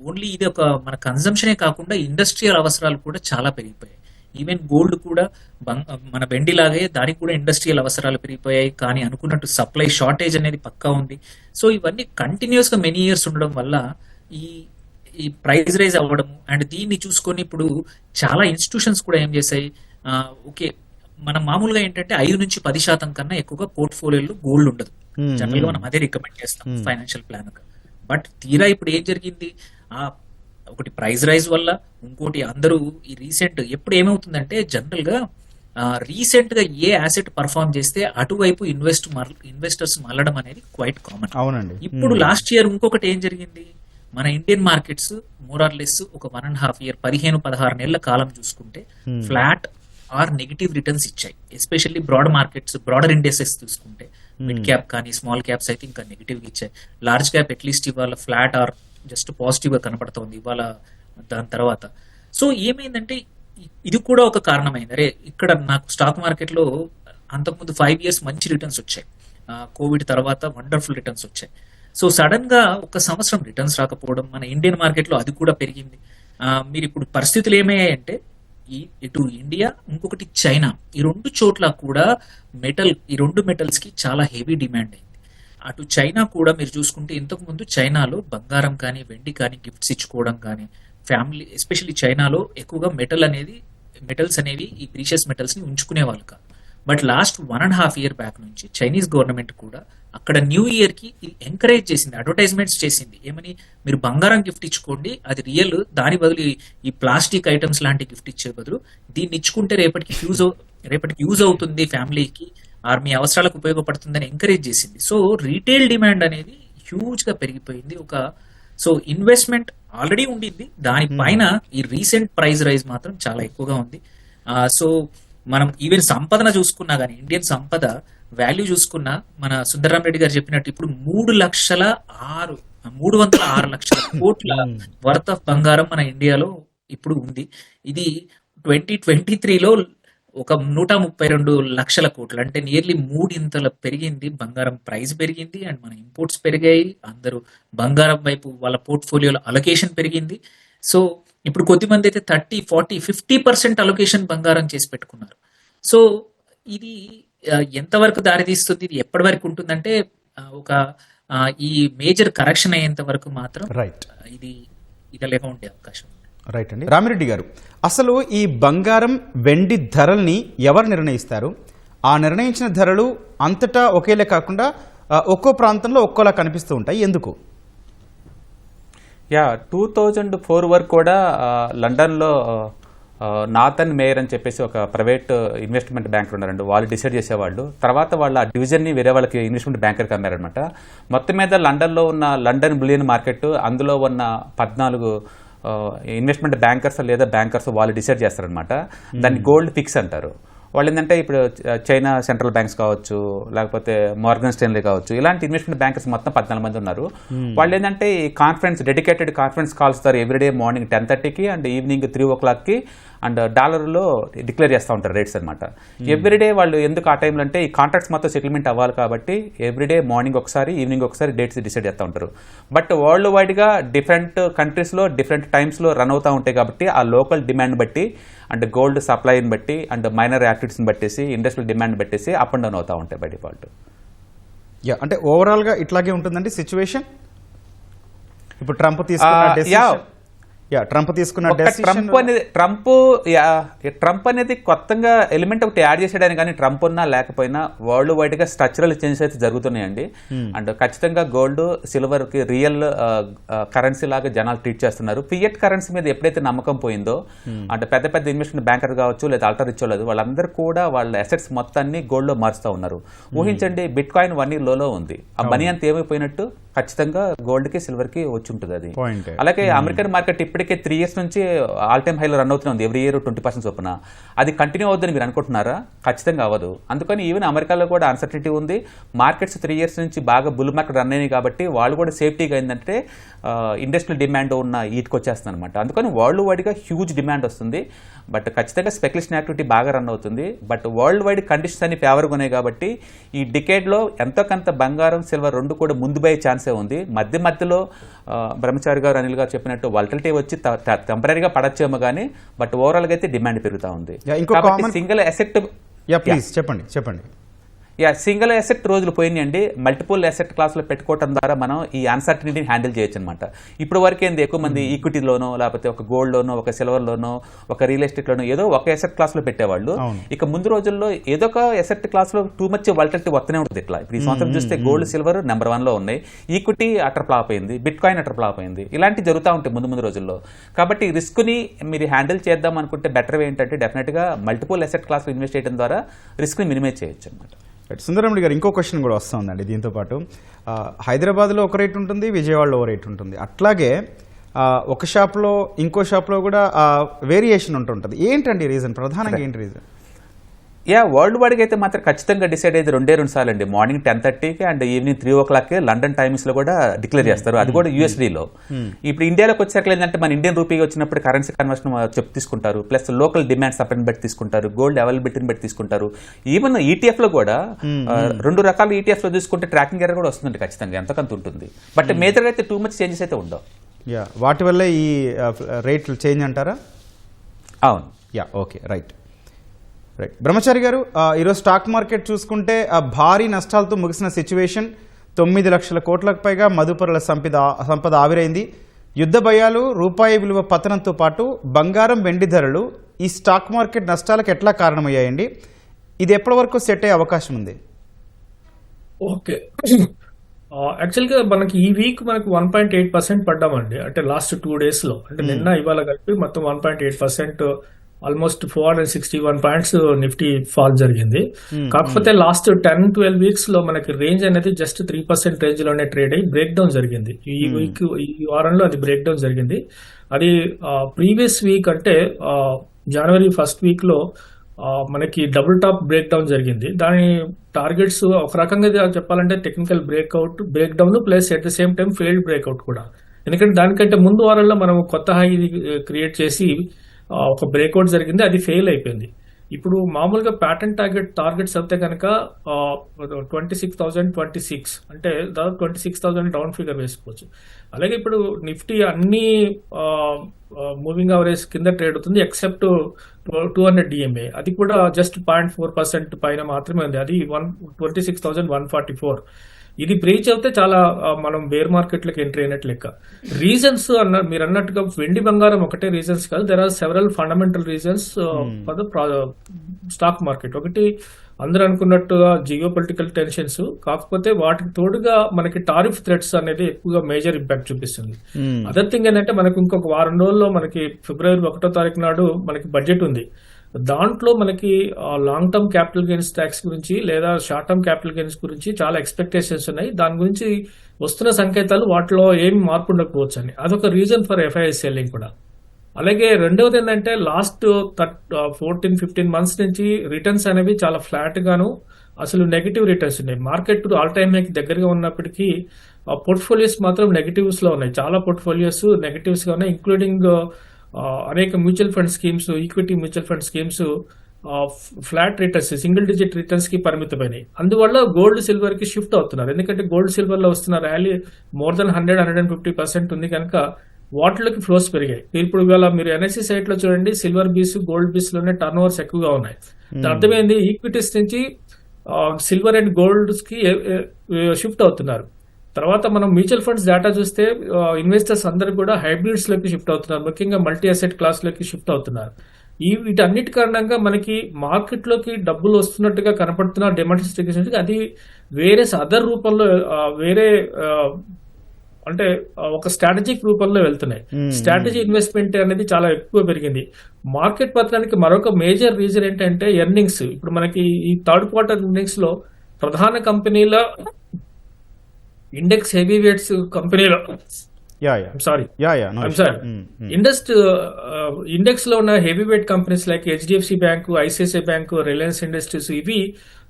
ఓన్లీ ఇది ఒక మన కన్జంప్షనే కాకుండా ఇండస్ట్రియల్ అవసరాలు కూడా చాలా పెరిగిపోయాయి. ఈవెన్ గోల్డ్ కూడా మన వెండిలాగే దానికి కూడా ఇండస్ట్రియల్ అవసరాలు పెరిగిపోయాయి, కానీ అనుకున్నట్టు సప్లై షార్టేజ్ అనేది పక్కా ఉంది. సో ఇవన్నీ కంటిన్యూస్ గా మెనీ ఇయర్స్ ఉండడం వల్ల ఈ ప్రైస్ రైజ్ అవ్వడం, అండ్ దీన్ని చూసుకొని ఇప్పుడు చాలా ఇన్స్టిట్యూషన్స్ కూడా ఏం చేశాయి, ఓకే మనం మామూలుగా ఏంటంటే 5-10% కన్నా ఎక్కువగా పోర్ట్ఫోలియోలో గోల్డ్ ఉండదు. జనరల్ గా మనం అదే రికమెండ్ చేస్తాం ఫైనాన్షియల్ ప్లాన్ గా. బట్ తీరా ఇప్పుడు ఏం జరిగింది, ఒకటి ప్రైస్ రైజ్ వల్ల, ఇంకోటి అందరూ ఈ రీసెంట్ ఎప్పుడు ఏమవుతుందంటే జనరల్ గా రీసెంట్ గా ఏ యాసెట్ పర్ఫార్మ్ చేస్తే అటువైపు ఇన్వెస్టర్స్ మళ్ళడం అనేది క్వైట్ కామన్. అవునండి. ఇప్పుడు లాస్ట్ ఇయర్ ఇంకొకటి ఏం జరిగింది, మన ఇండియన్ మార్కెట్స్ మోరార్లెస్ ఒక 1.5 year 15-16 నెలల కాలం చూసుకుంటే ఫ్లాట్ ఆర్ నెగిటివ్ రిటర్న్స్ ఇచ్చాయి. Especially broad markets, broader indexes చూసుకుంటే మిడ్ క్యాప్ కానీ స్మాల్ క్యాప్స్ అయితే ఇంకా నెగిటివ్ గా ఇచ్చాయి. లార్జ్ క్యాప్ అట్లీస్ట్ ఇవాళ ఫ్లాట్ ఆర్ జస్ట్ పాజిటివ్ గా కనపడుతోంది ఇవాళ. దాని తర్వాత సో ఏమైందంటే ఇది కూడా ఒక కారణమైంది. అరే ఇక్కడ నాకు స్టాక్ మార్కెట్ లో అంతకుముందు 5 years మంచి రిటర్న్స్ వచ్చాయి, కోవిడ్ తర్వాత వండర్ఫుల్ రిటర్న్స్ వచ్చాయి. సో సడన్ గా ఒక సంవత్సరం రిటర్న్స్ రాకపోవడం, మన ఇండియన్ మార్కెట్ లో అది కూడా పెరిగింది. మీరు ఇప్పుడు పరిస్థితులు ఏమయ్యాయంటే ఇటు ఇండియా, ఇంకొకటి చైనా, ఈ 2 చోట్ల కూడా ఈ 2 మెటల్స్ కి చాలా హెవీ డిమాండ్ అయింది. అటు చైనా కూడా మీరు చూసుకుంటే ఇంతకు ముందు చైనాలో బంగారం కానీ వెండి కానీ గిఫ్ట్స్ ఇచ్చుకోవడం కానీ, ఫ్యామిలీ ఎస్పెషల్లీ చైనాలో ఎక్కువగా మెటల్స్ అనేవి ఈ ప్రీషియస్ మెటల్స్ ని ఉంచుకునే వాళ్ళు కాదు. బట్ లాస్ట్ 1.5 year బ్యాక్ నుంచి చైనీస్ గవర్నమెంట్ కూడా అక్కడ న్యూ ఇయర్ కి ఎంకరేజ్ చేసింది, అడ్వర్టైజ్మెంట్స్ చేసింది. ఏమని, మీరు బంగారం గిఫ్ట్ ఇచ్చుకోండి, అది రియల్, దాని బదులు ఈ ప్లాస్టిక్ ఐటమ్స్ లాంటి గిఫ్ట్ ఇచ్చే బదులు దీన్ని ఇచ్చుకుంటే రేపటికి యూజ్ అవుతుంది ఫ్యామిలీకి, ఆర్ మీ అవసరాలకు ఉపయోగపడుతుందని ఎంకరేజ్ చేసింది. సో రీటైల్ డిమాండ్ అనేది హ్యూజ్ గా పెరిగిపోయింది. సో ఇన్వెస్ట్మెంట్ ఆల్రెడీ ఉండింది, దానిపైన ఈ రీసెంట్ ప్రైస్ రైజ్ మాత్రం చాలా ఎక్కువగా ఉంది. సో మనం ఈవెన్ సంపదన చూసుకున్నా గానీ, ఇండియన్ సంపద వాల్యూ చూసుకున్నా, మన సుందరరామ్ రెడ్డి గారు చెప్పినట్టు ఇప్పుడు 306 లక్షల కోట్ల వర్త్ ఆఫ్ బంగారం మన ఇండియాలో ఇప్పుడు ఉంది. ఇది 2023లో ఒక 132 లక్షల కోట్లు, అంటే నియర్లీ 3 పెరిగింది. బంగారం ప్రైస్ పెరిగింది అండ్ మన ఇంపోర్ట్స్ పెరిగాయి, అందరూ బంగారం వైపు వాళ్ళ పోర్ట్ఫోలియోలో అలొకేషన్ పెరిగింది. సో ఇప్పుడు కొద్దిమంది అయితే 30, 40, 50% అలొకేషన్ బంగారం చేసి పెట్టుకున్నారు. సో ఇది ఎంతవరకు దారితీస్తుంది, ఇది ఎప్పటి వరకు ఉంటుందంటే ఈ మేజర్ కరెక్షన్ అయ్యేంత వరకు మాత్రం ఇది ఇలాగే ఉండే అవకాశం. రైట్ అండి. రామిరెడ్డి గారు, అసలు ఈ బంగారం వెండి ధరల్ని ఎవరు నిర్ణయిస్తారు? ఆ నిర్ణయించిన ధరలు అంతటా ఒకేలే కాకుండా ఒక్కో ప్రాంతంలో ఒక్కోలా కనిపిస్తూ ఉంటాయి, ఎందుకు? 2004 వరకు కూడా లండన్లో నాథన్ మేయర్ అని చెప్పేసి ఒక ప్రైవేట్ ఇన్వెస్ట్మెంట్ బ్యాంకర్ ఉన్నారండి, వాళ్ళు డిసైడ్ చేసేవాళ్ళు. తర్వాత వాళ్ళ ఆ డివిజన్ని వేరే వాళ్ళకి ఇన్వెస్ట్మెంట్ బ్యాంకర్కి అమ్మారనమాట. మొత్తం మీద లండన్లో ఉన్న లండన్ బులియన్ మార్కెట్, అందులో ఉన్న 14 ఇన్వెస్ట్మెంట్ బ్యాంకర్స్ లేదా బ్యాంకర్స్ వాళ్ళు డిసైడ్ చేస్తారనమాట. దాన్ని గోల్డ్ ఫిక్స్ అంటారు. వాళ్ళు ఏంటంటే ఇప్పుడు చైనా సెంట్రల్ బ్యాంక్స్ కావచ్చు, లేకపోతే మార్గన్ స్టాన్లీ కావచ్చు, ఇలాంటి ఇన్వెస్ట్మెంట్ బ్యాంకర్స్ మొత్తం 14 మంది ఉన్నారు. వాళ్ళు ఏంటంటే ఈ డెడికేటెడ్ కాన్ఫరెన్స్ కాల్స్ ఇస్తారు ఎవ్రీడే మార్నింగ్ 10:30కి అండ్ ఈవినింగ్ 3 o'clockకి, అండ్ డాలర్లో డిక్లేర్ చేస్తూ ఉంటారు రేట్స్ అనమాట. ఎవ్రీడే వాళ్ళు ఎందుకు ఆ టైంలో అంటే ఈ కాంట్రాక్ట్స్ మొత్తం సెటిల్మెంట్ అవ్వాలి కాబట్టి ఎవ్రీడే మార్నింగ్ ఒకసారి ఈవినింగ్ ఒకసారి డేట్స్ డిసైడ్ చేస్తూ ఉంటారు. బట్ వరల్డ్ వైడ్గా డిఫరెంట్ కంట్రీస్లో డిఫరెంట్ టైమ్స్లో రన్ అవుతూ ఉంటాయి కాబట్టి ఆ లోకల్ డిమాండ్ బట్టి అండ్ గోల్డ్ సప్లైని బట్టి అండ్ మైనర్ యాక్టివిటీస్ని బట్టేసి ఇండస్ట్రియల్ డిమాండ్ పెట్టేసి అప్ అండ్ డౌన్ అవుతూ ఉంటాయి బై డిఫాల్ట్. అంటే ఓవరాల్గా ఇట్లాగే ఉంటుందండి సిచ్యువేషన్. ఇప్పుడు ట్రంప్ తీసుకున్న ట్రంప్ అనేది కొత్తగా ఎలిమెంట్ ఒకటి యాడ్ చేసేయడానికి, కానీ ట్రంప్ ఉన్నా లేకపోయినా వరల్డ్ వైడ్ గా స్ట్రక్చరల్ చేంజెస్ అయితే జరుగుతున్నాయండి. అండ్ ఖచ్చితంగా గోల్డ్ సిల్వర్ కి రియల్ కరెన్సీ లాగా జనాలు ట్రీట్ చేస్తున్నారు. ఫియట్ కరెన్సీ మీద ఎప్పుడైతే నమ్మకం పోయిందో, అంటే పెద్ద పెద్ద ఇన్వెస్ట్మెంట్ బ్యాంకర్ కావచ్చు లేదా అల్టర్ రిచ్ లేదు, వాళ్ళందరూ కూడా వాళ్ళ అసెట్స్ మొత్తాన్ని గోల్డ్ లో మారుస్తూ ఉన్నారు. ఊహించండి, బిట్ కాయిన్ 1 year లోలో ఉంది, ఆ మనీ అంతా ఏమైపోయినట్టు ఖచ్చితంగా గోల్డ్కి సిల్వర్కి వచ్చి ఉంటుంది అది. పాయింట్. అలాగే అమెరికన్ మార్కెట్ ఇప్పటికే 3 years నుంచి ఆల్ టైమ్ హైలో రన్ అవుతూనే ఉంది, ఎవ్రీ ఇయర్ 20% చొప్పున. అది కంటిన్యూ అవుతుందని మీరు అనుకుంటున్నారా? ఖచ్చితంగా అవ్వదు. అందుకని ఈవెన్ అమెరికాలో కూడా అన్సర్టనిటీ ఉంది. మార్కెట్స్ 3 years నుంచి బాగా బుల్ మార్కెట్ రన్ అయినాయి కాబట్టి వాళ్ళు కూడా సేఫ్టీగా ఏంటంటే ఇండస్ట్రియల్ డిమాండ్ ఉన్న ఈట్కి వచ్చేస్తుంది అనమాట. అందుకని వరల్డ్ వైడ్గా హ్యూజ్ డిమాండ్ వస్తుంది. బట్ ఖచ్చితంగా స్పెక్యులేషన్ యాక్టివిటీ బాగా రన్ అవుతుంది. బట్ వరల్డ్ వైడ్ కండిషన్స్ అన్ని ఫేవర్గా ఉన్నాయి కాబట్టి ఈ డికేడ్లో ఎంతో కొంత బంగారం సిల్వర్ రెండు కూడా ముందు పోయే ఛాన్సే ఉంది. మధ్యలో బ్రహ్మచారి గారు అనిల్ గారు చెప్పినట్టు వాలటిలిటీ వచ్చి టెంపరీగా పడచ్చేమో కానీ బట్ ఓవరాల్గా అయితే డిమాండ్ పెరుగుతూ ఉంది. కాబట్టి సింగిల్ అసెట్ ప్లీజ్ చెప్పండి. సింగిల్ అసెట్ రోజులు పోయినాయండి. మల్టిపుల్ అసెట్ క్లాస్లో పెట్టుకోవడం ద్వారా మనం ఈ అన్సర్టనిటీని హ్యాండిల్ చేయొచ్చు అనమాట. ఇప్పుడు వరకు ఏంది ఎక్కువ మంది ఈక్విటీలోనో లేకపోతే ఒక గోల్డ్ లోనో ఒక సిల్వర్ లోనో ఒక రియల్ ఎస్టేట్ లోనో ఏదో ఒక అసెట్ క్లాస్ లో పెట్టేవాళ్ళు. ఇక ముందు రోజుల్లో ఏదో ఒక అసెట్ క్లాస్ లో టూ మచ్ వాలటిలిటీ వస్తూనే ఉంటుంది. ఇట్లా ఇప్పుడు ఈ సంవత్సరం చూస్తే గోల్డ్ సిల్వర్ నెంబర్ 1 లో ఉన్నాయి, ఈక్విటీ అటర్ ఫ్లాప్ అయింది, బిట్ కాయిన్ అటర్ ఫ్లాప్ అయింది. ఇలాంటివి జరుగుతూ ఉంటాయి ముందు రోజుల్లో. కాబట్టి రిస్క్ ని మీరు హ్యాండిల్ చేద్దాం అనుకుంటే బెటర్ ఏంటంటే డెఫినెట్ గా మల్టిపుల్ అసెట్ క్లాస్ లో ఇన్వెస్ట్ చేయడం ద్వారా రిస్క్ ని మినిమైజ్ చేయొచ్చు అనమాట. సుందరమణి గారు, ఇంకో క్వశ్చన్ కూడా వస్తుందండి దీంతో పాటు. హైదరాబాద్లో ఒక రేట్ ఉంటుంది, విజయవాడలో ఒక రేట్ ఉంటుంది. అట్లాగే ఒక షాప్లో ఇంకో షాప్లో కూడా వేరియేషన్ ఉంటుంటుంది. ఏంటండి రీజన్? ప్రధానంగా ఏంటి రీజన్? వరల్డ్ వైడ్గా అయితే మాత్రం ఖచ్చితంగా డిసైడ్ అయ్యేది 2 సార్లు అండి. మార్నింగ్ 10:30కి and evening 3 o'clock London times లో కూడా డిక్లేర్ చేస్తారు, అది కూడా USDలో. ఇప్పుడు ఇండియాలోకి వచ్చాక ఏంటంటే మన ఇండియన్ రూపీగా వచ్చినప్పుడు కరెన్సీ కన్వర్షన్ తీసుకుంటారు, ప్లస్ లోకల్ డిమాండ్ సప్లైని బట్టి తీసుకుంటారు, గోల్డ్ అవైలబిలిటీని బట్టి తీసుకుంటారు. ఈవెన్ ETF లో కూడా 2 రకాల ETF లో చూసుకుంటే ట్రాకింగ్ ఎర్రర్ కూడా వస్తుంది ఖచ్చితంగా, ఎంతకంత ఉంటుంది. బట్ మేజర్గా అయితే టూ మచ్ చేంజెస్ అయితే ఉండవు. వాటి వల్ల ఈ రేట్లు చేంజ్ అంటారా? అవును. Okay, right. బ్రహ్మచారి గారు, ఈరోజు స్టాక్ మార్కెట్ చూసుకుంటే భారీ నష్టాలతో ముగిసిన సిచ్యువేషన్. 9 లక్షల కోట్లకు పైగా మదుపరుల సంపద ఆవిరైంది. యుద్ధ భయాలు, రూపాయి విలువ పతనంతో పాటు బంగారం, వెండి ధరలు ఈ స్టాక్ మార్కెట్ నష్టాలకు ఎట్లా కారణమయ్యాయండి? ఇది ఎప్పటి వరకు సెట్ అయ్యే అవకాశం ఉంది? ఓకే, యాక్చువల్గా మనకి ఈ వీక్ మనకి 1.8% పడ్డామండి. అంటే లాస్ట్ 2 daysలో, అంటే నిన్న ఇవాళ కలిపి మొత్తం 1.8%, ఆల్మోస్ట్ 461 పాయింట్స్ నిఫ్టీ ఫాల్ జరిగింది. కాకపోతే లాస్ట్ 10-12 weeks లో మనకి రేంజ్ అనేది జస్ట్ 3% రేంజ్ లోనే ట్రేడ్ అయ్యి బ్రేక్ డౌన్ జరిగింది. ఈ వారంలో అది బ్రేక్ డౌన్ జరిగింది. అది ప్రీవియస్ వీక్ అంటే జనవరి 1st week లో మనకి డబుల్ టాప్ బ్రేక్ డౌన్ జరిగింది. దాని టార్గెట్స్ ఒక రకంగా చెప్పాలంటే technical break down plus at the same time failed breakout కూడా. ఎందుకంటే దానికంటే ముందు వారంలో మనం కొత్త హై క్రియేట్ చేసి ఒక బ్రేక్అవుట్ జరిగింది, అది ఫెయిల్ అయిపోయింది. ఇప్పుడు మామూలుగా ప్యాటర్న్ టార్గెట్స్ అయితే కనుక 26,026 అంటే దాదాపు 26,000 డౌన్ ఫిగర్ వేసుకోవచ్చు. అలాగే ఇప్పుడు నిఫ్టీ అన్ని మూవింగ్ యావరేజ్ కింద ట్రేడ్ అవుతుంది ఎక్సెప్ట్ 200 DMA, అది కూడా జస్ట్ 0.4% పైన మాత్రమే ఉంది, అది 26,144. ఇది బ్రీచ్ అయితే చాలా మనం బేర్ మార్కెట్లోకి ఎంట్రీ అయినట్లు లెక్క. రీజన్స్ మీరు అన్నట్టుగా వెండి బంగారం ఒకటే రీజన్స్ కాదు, there are several fundamental reasons for the stock market. ఒకటి అందరూ అనుకున్నట్టుగా జియో పొలిటికల్ టెన్షన్స్, కాకపోతే వాటికి తోడుగా మనకి టారిఫ్ థ్రెట్స్ అనేది ఎక్కువగా మేజర్ ఇంపాక్ట్ చూపిస్తుంది. అదర్ థింగ్ ఏంటంటే మనకి ఇంకొక వారం రోజుల్లో మనకి ఫిబ్రవరి 1వ తారీఖు నాడు మనకి బడ్జెట్ ఉంది. దాంట్లో మనకి long term capital gains tax గురించి లేదా షార్ట్ టర్మ్ క్యాపిటల్ గెయిన్స్ గురించి చాలా ఎక్స్పెక్టేషన్స్ ఉన్నాయి. దాని గురించి వస్తున్న సంకేతాలు వాటిలో ఏం మార్పు ఉండకపోవచ్చు అని, అదొక రీజన్ ఫర్ FII సెల్లింగ్ కూడా. అలాగే రెండవది ఏంటంటే లాస్ట్ 14-15 months నుంచి రిటర్న్స్ అనేవి చాలా ఫ్లాట్ గాను అసలు నెగిటివ్ రిటర్న్స్ ఉన్నాయి. మార్కెట్ ఆల్ టైమ్ హైకి దగ్గరగా ఉన్నప్పటికీ పోర్ట్ఫోలియోస్ మాత్రం నెగిటివ్స్ లో ఉన్నాయి. చాలా పోర్ట్ఫోలియోస్ నెగిటివ్స్ గా ఉన్నాయి, ఇంక్లూడింగ్ అనేక mutual fund schemes, equity mutual fund schemes flat returns, single digit returns కి పరిమితమైనవి. అందువల్ల గోల్డ్ సిల్వర్ కి షిఫ్ట్ అవుతున్నారు. ఎందుకంటే గోల్డ్ సిల్వర్ లో వస్తున్న ర్యాలీ మోర్ దెన్ 100-150% ఉంది కనుక వాటిలోకి ఫ్లోస్ పెరిగాయి. ఇప్పుడు ఇవాళ మీరు NSE సైట్ లో చూడండి, సిల్వర్ బీస్, గోల్డ్ బీస్ లోనే టర్న్ ఓవర్స్ ఎక్కువగా ఉన్నాయి. దాని అర్థమైంది ఈక్విటీస్ నుంచి సిల్వర్ అండ్ గోల్డ్స్ కి షిఫ్ట్ అవుతున్నారు. తర్వాత మనం మ్యూచువల్ ఫండ్స్ డేటా చూస్తే ఇన్వెస్టర్స్ అందరూ కూడా హైబ్రిడ్స్ లోకి షిఫ్ట్ అవుతున్నారు, ముఖ్యంగా మల్టీ అసెట్ క్లాస్ లోకి షిఫ్ట్ అవుతున్నారు. వీటన్నిటి కారణంగా మనకి మార్కెట్ లోకి డబ్బులు వస్తున్నట్టుగా కనపడుతున్న డెమాన్స్ట్రేషన్, అది వేరే అదర్ రూపంలో వేరే అంటే ఒక స్ట్రాటజిక్ రూపంలో వెళ్తున్నాయి. స్ట్రాటజీ ఇన్వెస్ట్మెంట్ అనేది చాలా ఎక్కువ పెరిగింది. మార్కెట్ పతనానికి మరొక మేజర్ రీజన్ ఏంటంటే ఎర్నింగ్స్. ఇప్పుడు మనకి ఈ థర్డ్ క్వార్టర్ ఎర్నింగ్స్ లో ప్రధాన కంపెనీల ఇండెక్స్ హెవీ వెయిట్స్ కంపెనీలో yeah sorry no I'm sorry. Index లో ఉన్న heavy weight companies like HDFC bank, ICICI bank, Reliance Industries, ఇవి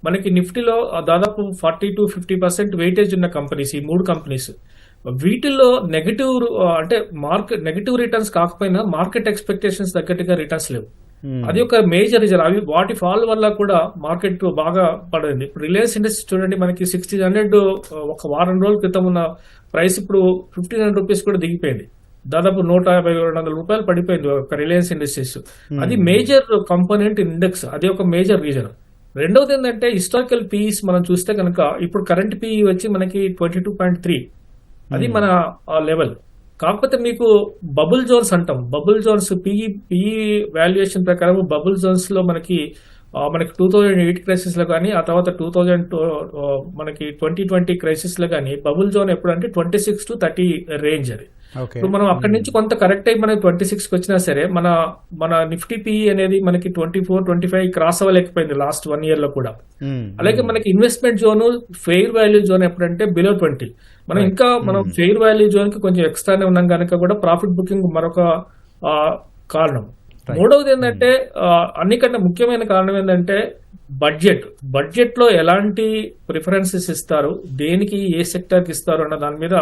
మనకి నిఫ్టీలో దాదాపు 40-50% వెయిటేజ్ ఉన్న కంపెనీస్, ఈ 3 కంపెనీస్. వీటిల్లో నెగటివ్ అంటే నెగటివ్ రిటర్న్స్ కాకపోయినా మార్కెట్ ఎక్స్పెక్టేషన్స్ తగ్గట్టుగా రిటర్న్స్ లేవు. అది ఒక మేజర్ రీజన్. అవి వాటి ఫాల్ వల్ల కూడా మార్కెట్ బాగా పడింది. ఇప్పుడు రిలయన్స్ ఇండస్ట్రీస్ చూడండి, మనకి 1600 ఒక వారం రోజుల క్రితం ఉన్న ప్రైస్ ఇప్పుడు 1500 రూపీస్ కూడా దిగిపోయింది. దాదాపు 150-200 రూపాయలు పడిపోయింది ఒక రిలయన్స్ ఇండస్ట్రీస్. అది మేజర్ కంపోనెంట్ ఇండెక్స్, అది ఒక మేజర్ రీజన్. రెండవది ఏంటంటే హిస్టారికల్ పీఈస్ మనం చూస్తే కనుక ఇప్పుడు కరెంట్ పీఈ వచ్చి మనకి 22.3, అది మన లెవెల్. కాకపోతే మీకు బబుల్ జోన్స్ అంటాం, బబుల్ జోన్స్ పీఈ వాల్యుయేషన్ ప్రకారం బబుల్ జోన్స్ లో మనకి 2008 క్రైసిస్ లో కానీ, ఆ తర్వాత 2000 2020 క్రైసిస్ లో కానీ బబుల్ జోన్ ఎప్పుడు అంటే 26 to 30 రేంజ్. అది ఇప్పుడు మనం అక్కడి నుంచి కొంత కరెక్ట్ అయ్యి మనకి 26 కి వచ్చినా సరే మన నిఫ్టీ పీఈ అనేది మనకి 24-25 క్రాస్ అవ్వలేకపోయింది లాస్ట్ 1 year లో కూడా. అలాగే మనకి investment zone, fair value zone ఎప్పుడంటే బిలో 20. మనం ఫెయిర్ వాల్యూ జోన్ కి కొంచెం ఎక్స్ట్రానే ఉన్నాం కనుక కూడా ప్రాఫిట్ బుకింగ్ మరొక కారణం. మూడవది ఏంటంటే అన్నికంటే ముఖ్యమైన కారణం ఏంటంటే బడ్జెట్ లో ఎలాంటి ప్రిఫరెన్సెస్ ఇస్తారు, దేనికి ఏ సెక్టర్ కి ఇస్తారు అన్న దాని మీద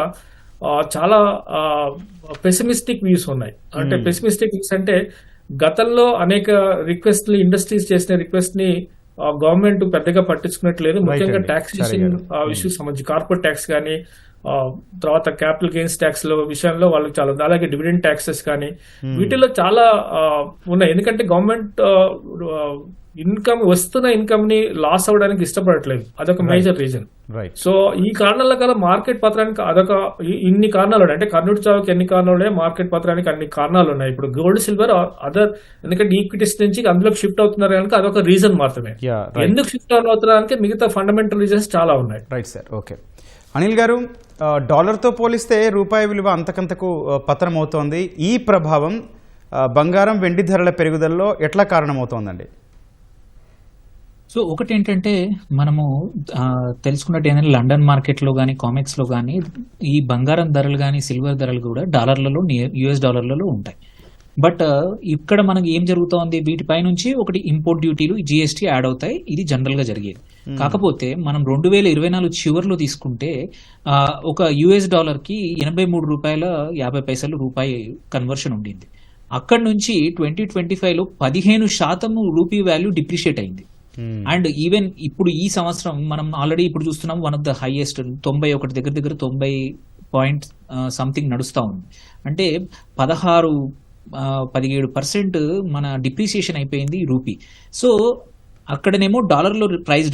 చాలా పెసిమిస్టిక్ వ్యూస్ ఉన్నాయి. అంటే పెసిమిస్టిక్ వ్యూస్ అంటే గతంలో అనేక రిక్వెస్ట్లు, ఇండస్ట్రీస్ చేసిన రిక్వెస్ట్ ని గవర్నమెంట్ పెద్దగా పట్టించుకున్నట్లేదు. ముఖ్యంగా టాక్సేషన్ ఇష్యూస్ సంబంధించి కార్పొరేట్ ట్యాక్స్ కానీ, తర్వాత క్యాపిటల్ గెయిన్స్ ట్యాక్స్ లో విషయంలో వాళ్ళు చాలా, అలాగే డివిడెండ్ ట్యాక్సెస్ కానీ, వీటిలో చాలా ఉన్నాయి. ఎందుకంటే గవర్నమెంట్ వస్తున్న ఇన్కమ్ ని లాస్ అవ్వడానికి ఇష్టపడట్లేదు, అదొక మేజర్ రీజన్. సో ఈ కారణాల కల మార్కెట్ పత్రానికి అదొక ఇన్ని కారణాలు ఉన్నాయి. అంటే కర్ణుడి చావుకి ఎన్ని కారణాలు ఉన్నాయి, మార్కెట్ పత్రానికి అన్ని కారణాలు ఉన్నాయి. ఇప్పుడు గోల్డ్, సిల్వర్, అదర్, ఎందుకంటే ఈక్విటీస్ నుంచి అందులోకి షిఫ్ట్ అవుతున్నారు కనుక అదొక రీజన్ మాత్రమే. ఎందుకు షిఫ్ట్ అవుతున్నారంటే మిగతా ఫండమెంటల్ రీజన్స్ చాలా ఉన్నాయి. Right sir, okay. అనిల్ గారు, డాలర్తో పోలిస్తే రూపాయి విలువ అంతకంతకు పతనం అవుతోంది. ఈ ప్రభావం బంగారం, వెండి ధరల పెరుగుదలలో ఎట్లా కారణమవుతోందండి? సో ఒకటి ఏంటంటే మనము తెలుసుకున్నట్టు ఏంటంటే లండన్ మార్కెట్లో కానీ, కామెక్స్లో కానీ ఈ బంగారం ధరలు కానీ, సిల్వర్ ధరలు కూడా డాలర్లలో, యుఎస్ డాలర్లలో ఉంటాయి. బట్ ఇక్కడ మనకి ఏం జరుగుతోంది, వీటిపై నుంచి ఒకటి ఇంపోర్ట్ డ్యూటీలు, జిఎస్టీ యాడ్ అవుతాయి. ఇది జనరల్ గా జరిగేది. కాకపోతే మనం 2024 చివరిలో తీసుకుంటే ఒక యుఎస్ డాలర్ కి 83 రూపాయల 50 పైసలు రూపాయి కన్వర్షన్ ఉండింది. అక్కడి నుంచి 2025లో 15% రూపీ వాల్యూ డిప్రిషియేట్ అయింది. అండ్ ఈవెన్ ఇప్పుడు ఈ సంవత్సరం మనం ఆల్రెడీ ఇప్పుడు చూస్తున్నాం, వన్ ఆఫ్ ద హైయెస్ట్ 91 దగ్గర 90 పాయింట్ సంథింగ్ నడుస్తూ ఉంది. అంటే 17% మన డిప్రిసియేషన్ అయిపోయింది రూపీ. సో అక్కడనేమో డాలర్లో ప్రైస్